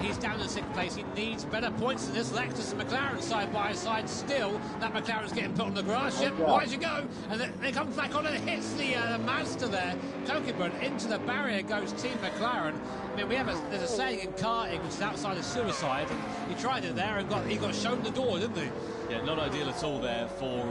he's down in 6th place. He needs better points than this. Lexus and McLaren side by side still. That McLaren's getting put on the grass. Yep, why'd you go? And then it comes back on and hits the Mazda there. Cockerman into the barrier goes Team McLaren. I mean, there's a saying in karting which is outside of suicide, and he tried it there and he got shown the door, didn't he? Yeah, not ideal at all there for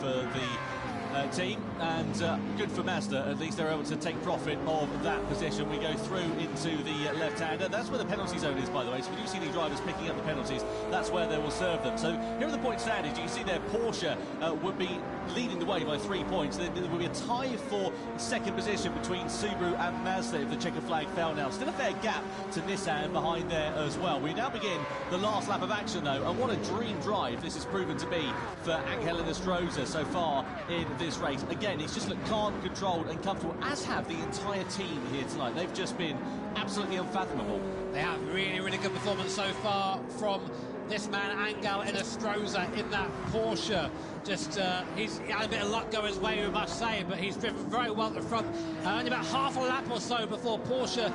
the team. and good for Mazda. At least they're able to take profit of that position. We go through into the left-hander. That's where the penalty zone is, by the way. So we do see the drivers picking up the penalties. That's where they will serve them. So here are the point standings. You can see there Porsche would be leading the way by 3 points. There will be a tie for second position between Subaru and Mazda if the checkered flag fell now. Still a fair gap to Nissan behind there as well. We now begin the last lap of action, though, and what a dream drive this has proven to be for Angel Stroza so far in this race. Again, it's just looked calm, controlled and comfortable, as have the entire team here tonight. They've just been absolutely unfathomable. They have really, really good performance so far from this man, Angel Stroza, in that Porsche. Just, he's had a bit of luck go his way, we must say, but he's driven very well at the front. Only about half a lap or so before Porsche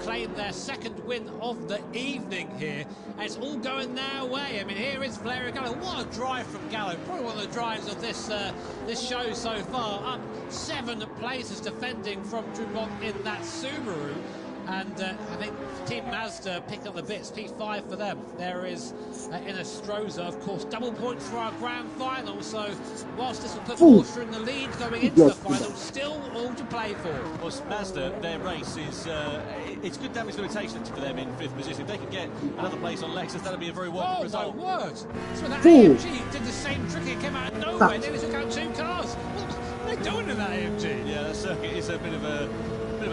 claimed their second win of the evening here. And it's all going their way. I mean, here is Valerio Gallo. What a drive from Gallo. Probably one of the drives of this this show so far. Up 7 places defending from Dubon in that Subaru. And I think Team Mazda pick up the bits, P5 for them. There is Stroza, of course, double points for our grand final. So whilst this will put Porsche in the lead going into the final, still all to play for. Well, Mazda, their race is it's good damage limitations for them in 5th position. If they can get another place on Lexus, that'll be a very welcome result. Oh my word! So that AMG did the same trick. It came out of nowhere. Nearly took out 2 cars. What are they doing in that AMG? Yeah, that circuit is a bit of a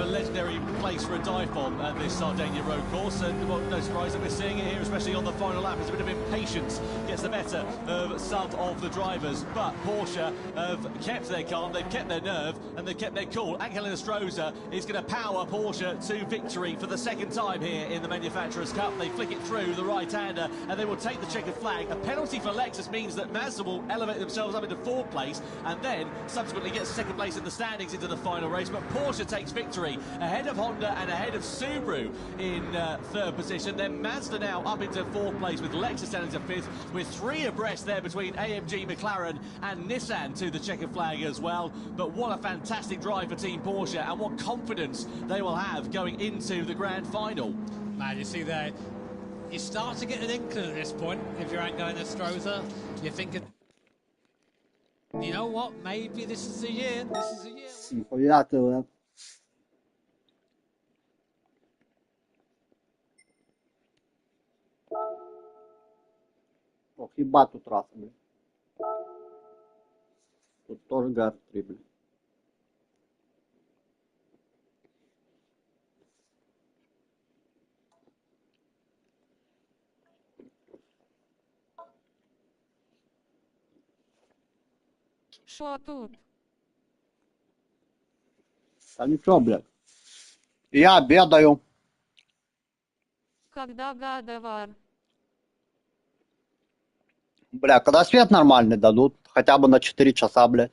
legendary place for a dive bomb at this Sardinia road course, and well, no surprise that we're seeing it here, especially on the final lap. As a bit of impatience gets the better of some of the drivers, but Porsche have kept their calm, they've kept their nerve, and they've kept their cool. Angel Stroza is going to power Porsche to victory for the second time here in the Manufacturers' Cup. They flick it through the right-hander, and they will take the checkered flag. A penalty for Lexus means that Mazda will elevate themselves up into 4th place, and then subsequently get 2nd place in the standings into the final race. But Porsche takes victory ahead of Honda and ahead of Subaru in 3rd position. Then Mazda now up into 4th place with Lexus down into 5th, with 3 abreast there between AMG, McLaren and Nissan to the checkered flag as well. But what a fantastic drive for Team Porsche, and what confidence they will have going into the grand final. Man, you see there, you start to get an inkling at this point. If you're Angel Stroza, you're thinking, you know what, maybe this is the year. This is the year. Ох, ебать тут трасса, блин. Тут тоже Гран Туризмо, блин. Шо тут? Да ничего, блядь. Я обедаю. Когда гадовар? Бля, когда свет нормальный дадут, хотя бы на 4 часа, блядь.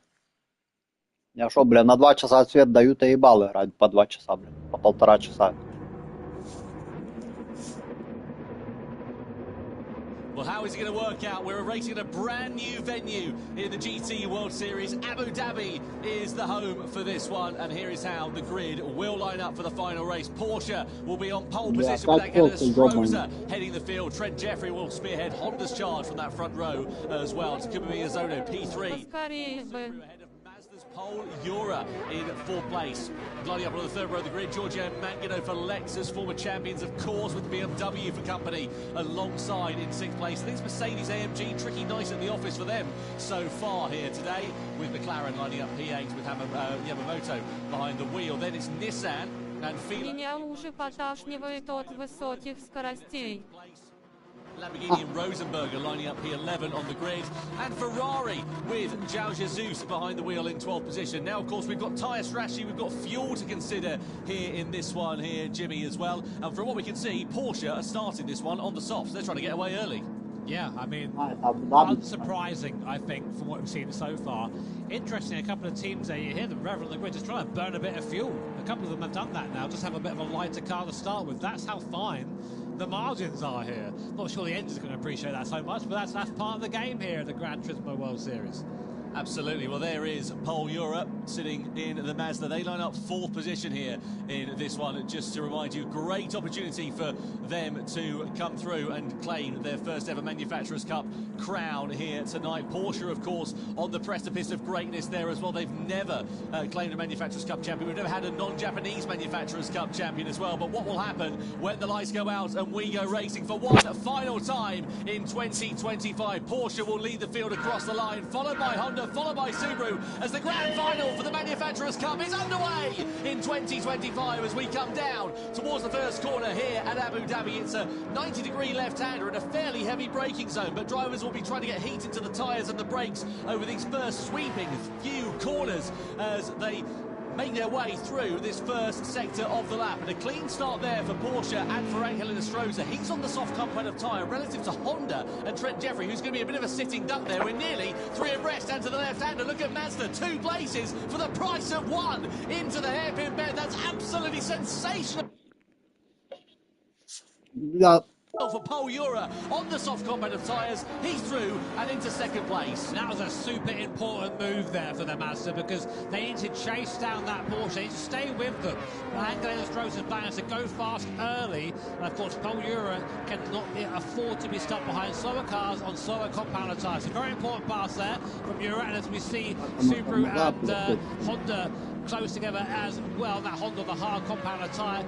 Я шо, бля, на 2 часа свет дают, и ебал играть по 2 часа, блядь, по 1,5 часа. Well, how is it going to work out? We're racing at a brand new venue in the GT World Series. Abu Dhabi is the home for this one, and here is how the grid will line up for the final race. Porsche will be on pole position with Angel Stroza heading the field. Trent Jeffrey will spearhead Honda's charge from that front row as well. Takuma Miyazono, P3. Pole Eura in 4th place. Gliding up on the 3rd row of the grid, Giorgio Mangano for Lexus, former champions of course with BMW for company alongside in 6th place. I think it's Mercedes AMG, tricky nice at the office for them so far here today, with McLaren lining up P8 with Yamamoto behind the wheel. Then it's Nissan and Меня уже поташнивает от высоких скоростей. Lamborghini and Rosenberger lining up P11 on the grid, and Ferrari with João Jesus behind the wheel in 12th position. Now, of course, we've got tyre strategy, we've got fuel to consider here in this one here, Jimmy, as well. And from what we can see, Porsche are starting this one on the softs. They're trying to get away early. Yeah, I mean, unsurprising, I think, from what we've seen so far. Interesting, a couple of teams there, you hear them revving on the grid, just trying to burn a bit of fuel. A couple of them have done that now, just have a bit of a lighter car to start with. That's how fine the margins are here. Not sure the engines are going to appreciate that so much, but that's part of the game here at the Gran Turismo World Series. Absolutely. Well, there is Pole Europe sitting in the Mazda. They line up 4th position here in this one. Just to remind you, great opportunity for them to come through and claim their first ever Manufacturers' Cup crown here tonight. Porsche, of course, on the precipice of greatness there as well. They've never claimed a Manufacturers' Cup champion. We've never had a non-Japanese Manufacturers' Cup champion as well. But what will happen when the lights go out and we go racing for one final time in 2025? Porsche will lead the field across the line, followed by Honda, followed by Subaru, as the grand final for the Manufacturers' Cup is underway in 2025 as we come down towards the first corner here at Abu Dhabi. It's a 90-degree left-hander in a fairly heavy braking zone, but drivers will be trying to get heat into the tyres and the brakes over these first sweeping few corners as they make their way through this first sector of the lap. And a clean start there for Porsche and for Angel Stroza. He's on the soft compound of tyre relative to Honda and Trent Jeffrey, who's going to be a bit of a sitting duck there. We're nearly 3 abreast and to the left-hander. Look at Mazda, 2 places for the price of 1 into the hairpin bend. That's absolutely sensational. Yeah. For Pole Euro on the soft compound of tyres, he's through and into 2nd place. That was a super important move there for the Mazda because they need to chase down that Porsche, they need to stay with them. Angel Stroza's plan is to go fast early, and of course Pole Euro cannot afford to be stuck behind slower cars on slower compound of tyres. A very important pass there from Euro, and as we see Subaru and Honda close together as well. That Honda, the hard compound of tyre.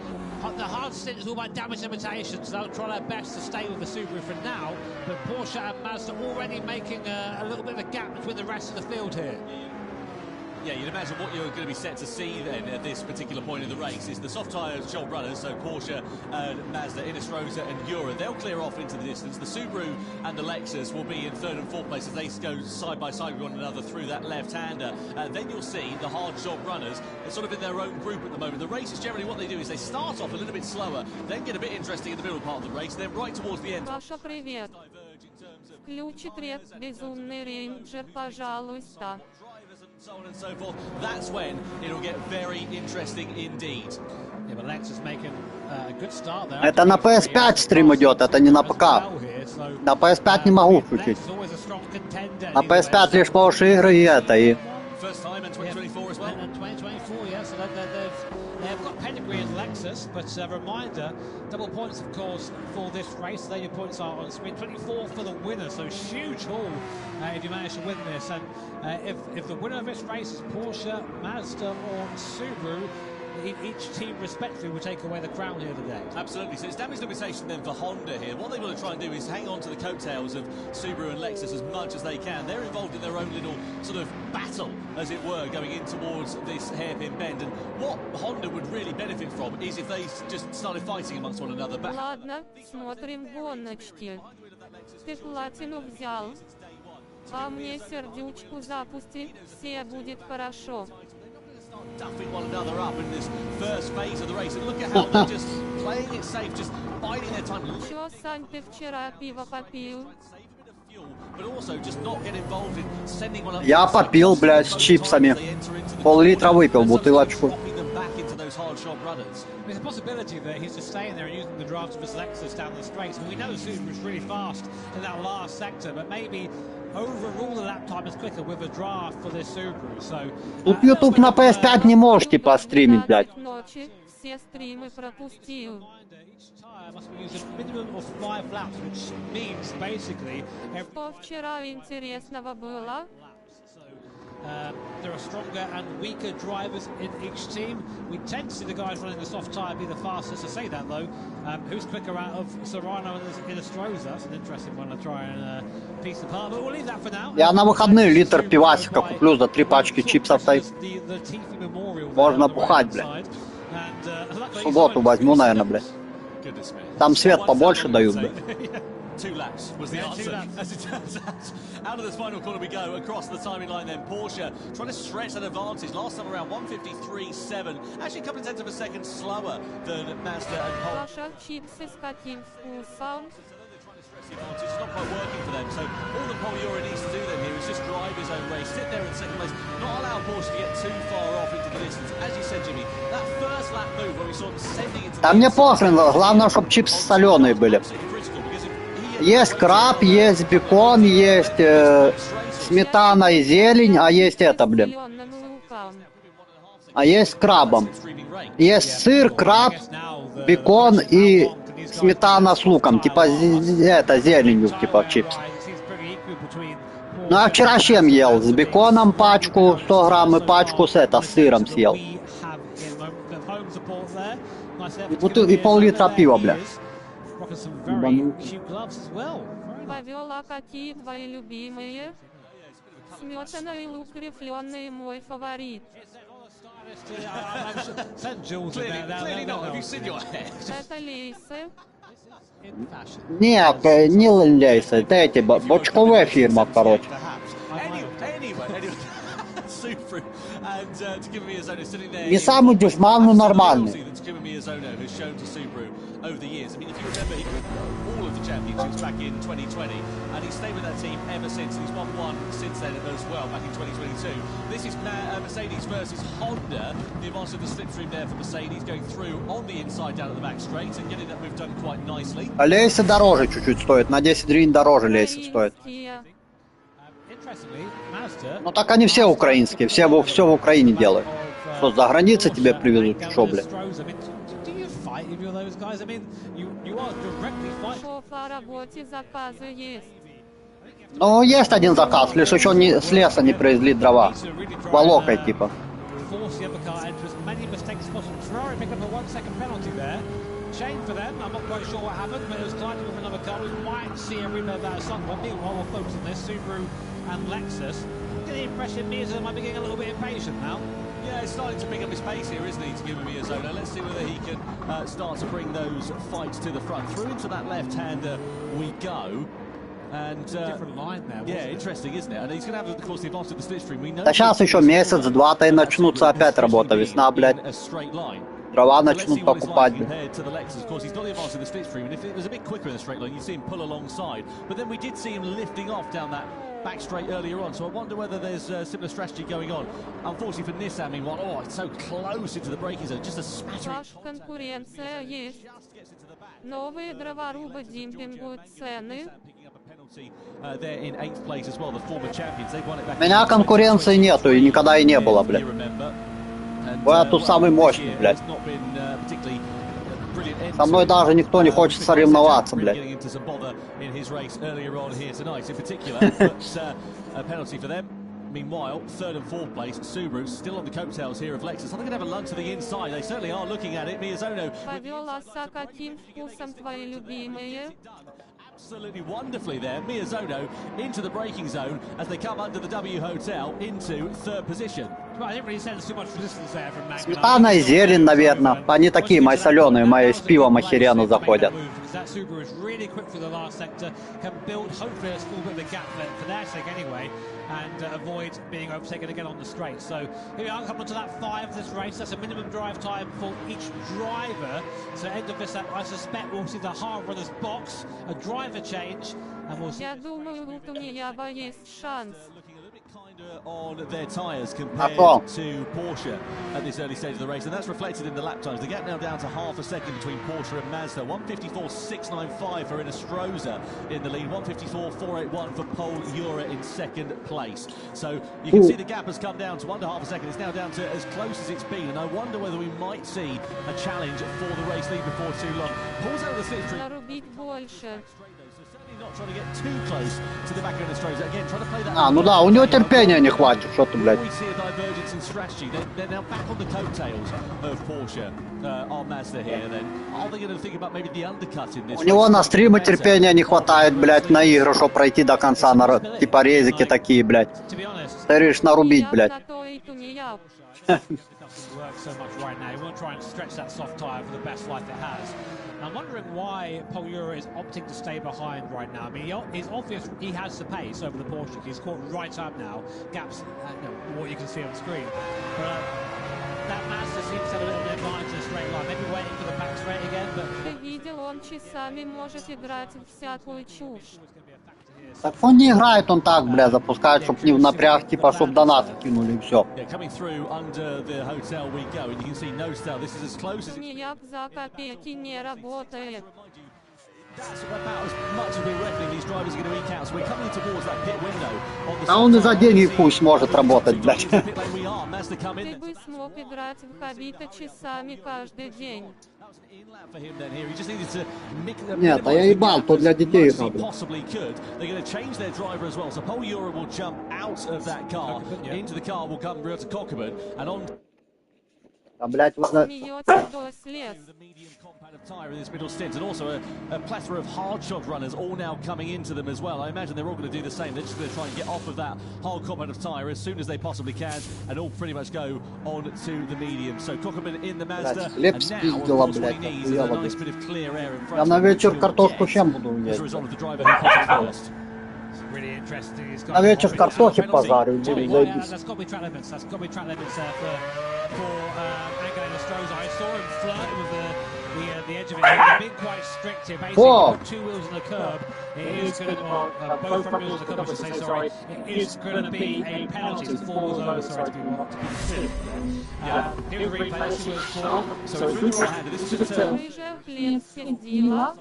The hard stint is all about damage limitations, so they'll try their best to stay with the Subaru for now. But Porsche and Mazda already making a little bit of a gap between the rest of the field here. Yeah, you'd imagine what you're going to be set to see then at this particular point in the race is the soft tyre job runners, so Porsche and Mazda, Stroza and Euro. They'll clear off into the distance. The Subaru and the Lexus will be in 3rd and 4th place as they go side by side with one another through that left-hander. Then you'll see the hard job runners are sort of in their own group at the moment. The race is generally what they do is they start off a little bit slower, then get a bit interesting in the middle part of the race, then right towards the end. Паша, привет. Включи трек «Безумный рейнджер», пожалуйста. So on and so forth. That's when it'll get very interesting indeed. Yeah, but Lexus making a good start there. Это на PS5 стрим идет, это не на ПК. На PS5 не могу включить. На PS5 лишь Porsche игры и это, и... First time in 2024 as well. And 2024, yeah, so they've got pedigree in Lexus, but a reminder, double points, of course, for this race. There your points are on screen. 24 for the winner, so huge haul if you manage to win this. And if the winner of this race is Porsche, Mazda or Subaru, each team respectively will take away the crown here today. Absolutely. So it's damage limitation then for Honda here. What they want to try and do is hang on to the coattails of Subaru and Lexus as much as they can. They're involved in their own little sort of battle, as it were, going in towards this hairpin bend. And what Honda would really benefit from is if they just started fighting amongst one another. Ладно, смотрим гоночки. Ты платину взял, а мне сердючку запусти, все будет хорошо. Duffing one another up in this first phase of the race, and look at how they're just playing it safe, just biding their time. Чё, Сань, ты вчера пиво попил? But also just not get involved in sending one up. Я попил, блядь, с чипсами. Пол-литра выпил, бутылочку. There's a possibility that he's just staying there and using the draft of his Lexus down the straight. I mean, we know the Subaru is really fast in that last sector, but maybe overall the lap time is quicker with a draft for this Subaru. So Тут YouTube на PS5 не можешь типа стримить, блядь. Все стримы пропустил. must be using a minimum of 5 laps, which means basically Что вчера интересного было? There are stronger and weaker drivers in each team. We tend to see the guys running the soft tyre be the fastest. To say that though, who's quicker out of Serrano and Stroza? That's an interesting one to try and piece apart. But we'll leave that for now. Я на выходные литр пивасика куплю за 3 пачки чипсов. Можно бухать, блядь. В субботу возьму, наверное, блядь. Там свет побольше дают, блядь. 2 laps was the answer. As it turns out of this final corner we go across the timing line then. Porsche trying to stretch that advantage. Last time around 153.7. Actually a couple of tenths of a second slower than Mazda and Honda. Паша, чипсы с каким вкусом? It's not quite working for them. So all the Pole Euro needs to do then here is just drive his own race, sit there in second place, not allow Porsche to get too far off into the distance. As you said, Jimmy, that first lap move where we saw them sending into the Да мне похрен, главное, чтобы чипсы соленые были. Есть краб, есть бекон, есть сметана и зелень, а есть это, блин. А есть с крабом. Есть сыр, краб, бекон и сметана с луком. Типа это, зеленью, типа чипс. Ну а вчера чем ел? С беконом пачку, 100 грамм, и пачку с сыром съел. И пол-литра пива, бля. Павел, а какие твои любимые? Сметана и лук рифленый мой фаворит. Clearly not. Have you seen your head? Это лейсы. Нет, не лейсы, это эти бочковая фирма, короче. Anyway. Subaru and to give me his own sitting there. Не самый дешман, но нормальный. That's given me his own has shown to Subaru over the years. I mean, if you remember, he won all of the championships back in 2020, and he's stayed with that team ever since. He's won one since then as well, back in 2022. This is Mercedes versus Honda. The advance of the slipstream there for Mercedes, going through on the inside down at the back straight and getting that move done quite nicely. А лейсы дороже чуть-чуть стоят, на 10 гривен дороже лейсы стоят. Ну так они все украинские, все в Украине делают. Что, за границей тебе привезут? Что, блядь? Что по работе заказы есть? Ну, есть один заказ, лишь еще с леса не привезли дрова. Волокой, типа. Shame for them. I'm not quite sure what happened, but it was colliding with another car. We might see a replay of that somewhat. Meanwhile, we'll focus on this Subaru and Lexus. I get the impression Miyazono might be getting a little bit impatient now. Yeah, he's starting to pick up his pace here, isn't he, to give him Miyazono. Let's see whether he can start to bring those fights to the front. Through into that left-hander we go. And different line there. Yeah, interesting, isn't it? And he's going to have, of course, the advantage of the slipstream. We know. Да сейчас еще месяц-два-то и начнутся опять работа. Весна, блядь. Дрова начнут покупать. To the Lexus, of course, he's got the advantage of the slipstream, and if it was a bit quicker in the straight line, you see him pull alongside. But then we did see him lifting off down that back straight earlier on, so I wonder whether there's a similar strategy going on. Unfortunately for Nissan, meanwhile, oh, it's so close into the braking zone, just a smattering. Конкуренция есть. Новые дроворубы демпингуют цены. They're in 8th place as well, the former champions. They've won it back. У меня конкуренции нету и никогда и не было, блядь. Я тут самый мощный, блядь. Со мной даже никто не хочет соревноваться, блядь. Meanwhile, third and fourth place, Subaru still on the coattails here of Lexus. I think they have a lung to the inside. They certainly are looking at it. Miyazono. Павел, а каким вкусом твои любимые? Absolutely wonderfully there. Miyazono into the braking zone as they come under the W Hotel into third position. Сметана и зелень, наверное. Они такие мои соленые, мои с пивом охеренно заходят. And avoid being overtaken again on the straight. So here we are, coming to that 5 of this race. That's a minimum drive time for each driver. So end of this, I suspect we'll see the hard runners box, a driver change, and we'll see. Я думаю, у Тунеяба есть шанс. On their tyres compared to Porsche at this early stage of the race, and that's reflected in the lap times. The gap now down to half a second between Porsche and Mazda. 1:54.695 for Inestrosa in the lead. 1:54.481 for Pol Ura in second place. So you can see the gap has come down to under half a second. It's now down to as close as it's been, and I wonder whether we might see a challenge for the race lead before too long. Pulls out of the slipstream. Нарубить больше. Not trying to get too close to the back of Inestrosa. Again, trying to play that. А, ну да, у него терпения не хватит, что ты, блядь. We see a divergence in strategy. They're now back on the coattails of Porsche. Are Mazda here then? Are they going to think about maybe the undercut in this? У него на стримы терпения не хватает, блядь, на игры, чтобы пройти до конца, типа резики такие, блядь. Ты решишь нарубить, блядь. So much right now. We want to try and stretch that soft tyre for the best life it has. I'm wondering why Pol Ura is opting to stay behind right now. I mean, it's obvious he has the pace over the Porsche. He's caught right up now. Gaps, what you can see on screen. But that Mazda seems to have a little bit of advantage in the straight line. Maybe waiting for the back straight again, but... Ты видел, он часами может играть в всякую чушь. Так он не играет, он так, бля, запускает, чтоб не в напряг, типа, чтоб до нас кинули, и все. Тунеяк за копейки не работает. That's about as much as we're reckoning these drivers are going to eke out. So we're coming towards that pit window. А он и за деньги пусть может работать, блядь. Ты бы смог играть в Хабита часами каждый день. Нет, а я ебал, то для детей игра, блядь. They're going to change their driver as well. So Paul Euro will jump out of that car. Into the car will come real to Cockburn. And on... А, блядь, вот на... Смеется до слез. The medium compound of tyre in this middle stint, and also a plethora of hard shot runners all now coming into them as well. I imagine they're all going to do the same. They're just going to try and get off of that hard compound of tyre as soon as they possibly can, and all pretty much go on to the medium. So Cockburn in the Mazda, and now of course what he needs is a nice bit of clear air in front. Я на вечер картошку чем буду As есть? a result of the driver who potted first. Really interesting. He's got На вечер картохи пожарю, буду заебись. That's got to be track limits. That's got to be track limits for Angelo Stroza. I saw him flirting with the edge of it. He's been quite strict here. Basically, put two wheels on the curb. It is going to, both front wheels on the curb, I should say, sorry. It is going to be a penalty. It's 4 wheels over, sorry, to be marked. Here we replay. This was 4. So it's really right-handed. This is a Рыжая хлеб сердила.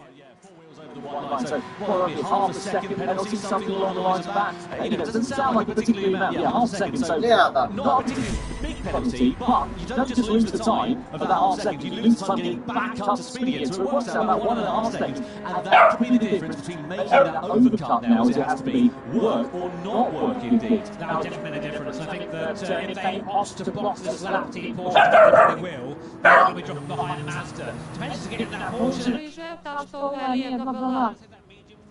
So, well, half a second penalty, something along the lines of that. You know, it doesn't sound like a particularly amount, half a second. So, Yeah, not a particularly big penalty, but you don't just lose the time of that half second, you lose time getting back up to speed again. So it works out about 1.5 seconds, and that could be the difference between making that overcut now, as it has to be, work or not work indeed. That would definitely make a difference. I think that if they opt to box this lap, Team Porsche, they will, they're going to be dropping behind Mazda. Depends to get in that Porsche. Рыжая, так что Олега была.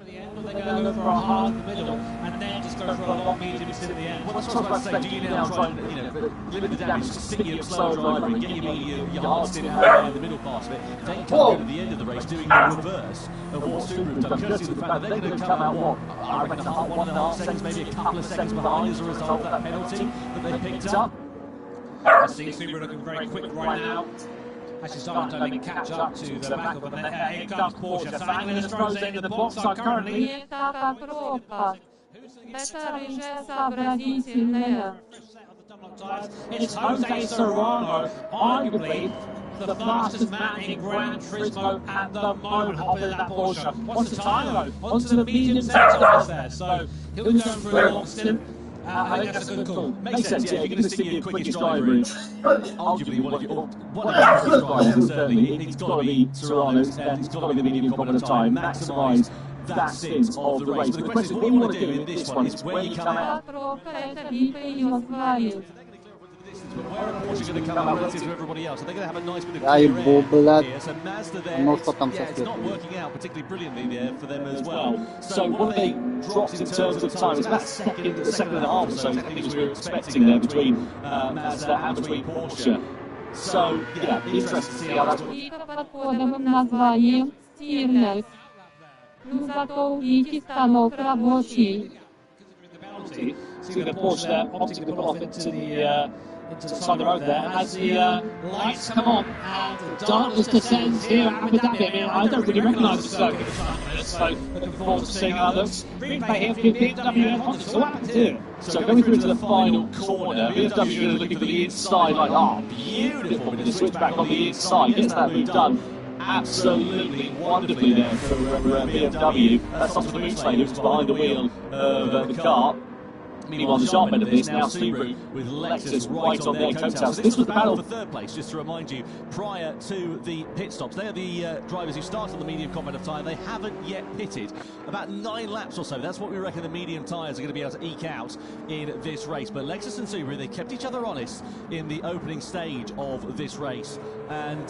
They go for a hard middle and then just go for a long medium to the end. Well, that's what I was about to say. Do you now try and limit the damage, stick your slow driver and get your medium, your hard stint out in the middle part of it, then come to the end of the race doing the reverse of what Subaru have done, courtesy of the fact that they're going to come out, what, I reckon 1.5 seconds, maybe a couple of seconds behind as a result of that penalty that they picked up. I see Subaru looking very quick right now. Actually starting to make catch up to the back of them. Here comes Porsche. So Angelo Stroza into the box are currently... Не так пробка. Это рыжая сообразительная. It's Jose Serrano, arguably the fastest man in Gran Turismo at the moment, hopping in that Porsche. What's the time though? Onto the medium sector there. So he'll be going through a long stint. I think that's a good call. Makes sense, yeah. If you're going to stick your quickest driver in, arguably one of your quickest drivers, certainly, it's got to be Serrano's, and it's got to be the medium competent time. Maximise that stint of the race. But the question is, what we want to do in this one is where you come out. Пробка, это Вика ее сгорит. Where are Porsche going to come out relative to everybody else? Are they going to have a nice bit of Я clear ебу, air блядь. here? So Mazda there, Ну что там it's со not светом? working out particularly brilliantly there for them as well. So one of the drops in terms of time is about a second and a half or so, I think, as we were expecting there between Mazda and between Porsche. So, yeah, interesting to see how that's... Вика под кодовым названием Стирлер. Ну зато у Вики станок рабочий. See the Porsche there, opting to put off into the side of the road there. As the lights come on and darkness descends here at Abu Dhabi. I mean, I don't really recognise the circuit, so looking forward to seeing how it looks. Replay here for BMW and Honda. So what happens here? So going through to the final corner, BMW is looking for the inside, like, oh, beautiful, with the switchback on the inside. Gets that move done. Absolutely wonderfully there for BMW. That's onto the replay, who's behind the wheel of the car. Meanwhile, the sharp end of this, now Subaru with Lexus right on their coattails. So this was the battle for third place, just to remind you, prior to the pit stops. They are the drivers who started on the medium compound of tyre. They haven't yet pitted. About 9 laps or so. That's what we reckon the medium tyres are going to be able to eke out in this race. But Lexus and Subaru, they kept each other honest in the opening stage of this race. And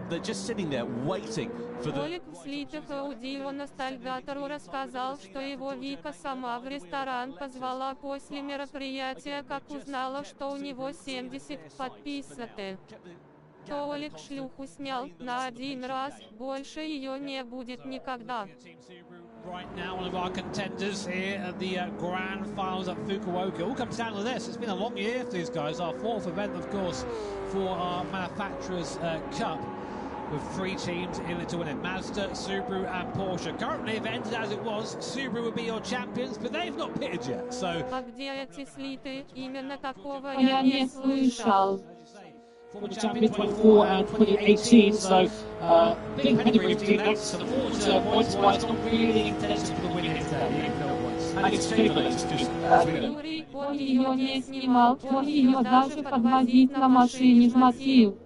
they're just sitting there waiting for the... Толик в слитых аудио ностальгатору рассказал, что его Вика сама в ресторан позвала после мероприятия, как узнала, что у него 70 подписоты. Толик шлюху снял на 1 раз, больше ее не будет никогда. Right now, one of our contenders here at the Grand Finals at Fukuoka. It all comes down to this. It's been a long year for these guys. Our 4th event, of course, for our Manufacturers' Cup, with 3 teams in it to win it. Mazda, Subaru and Porsche. Currently, if it ended as it was, Subaru would be your champions, but they've not pitted yet, so... А где эти слиты? Именно такого я не слышал. Former champion 24 and 2018, so big pedigree between Lexus and Porsche. Points-wise, not really in contention for the win here today. and it's ridiculous. Just, Юрий, он ее не снимал, он ее даже подвозить на машине смотрел.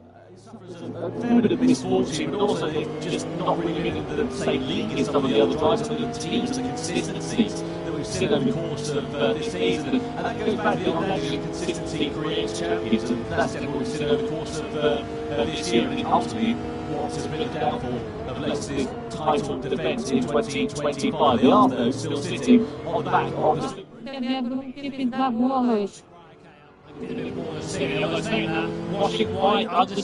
a fair bit of misfortune, but also just not really being the same league as some of the other drivers, some of the teams, the consistencies that we've seen over the course of this season. And that goes back to the old adage that consistency creates champions, and that's definitely what we've seen over the course of this year. And ultimately, what has been a downfall of Leicesters' title defence in 2025. They are, though, still sitting on the back of the... Washing white,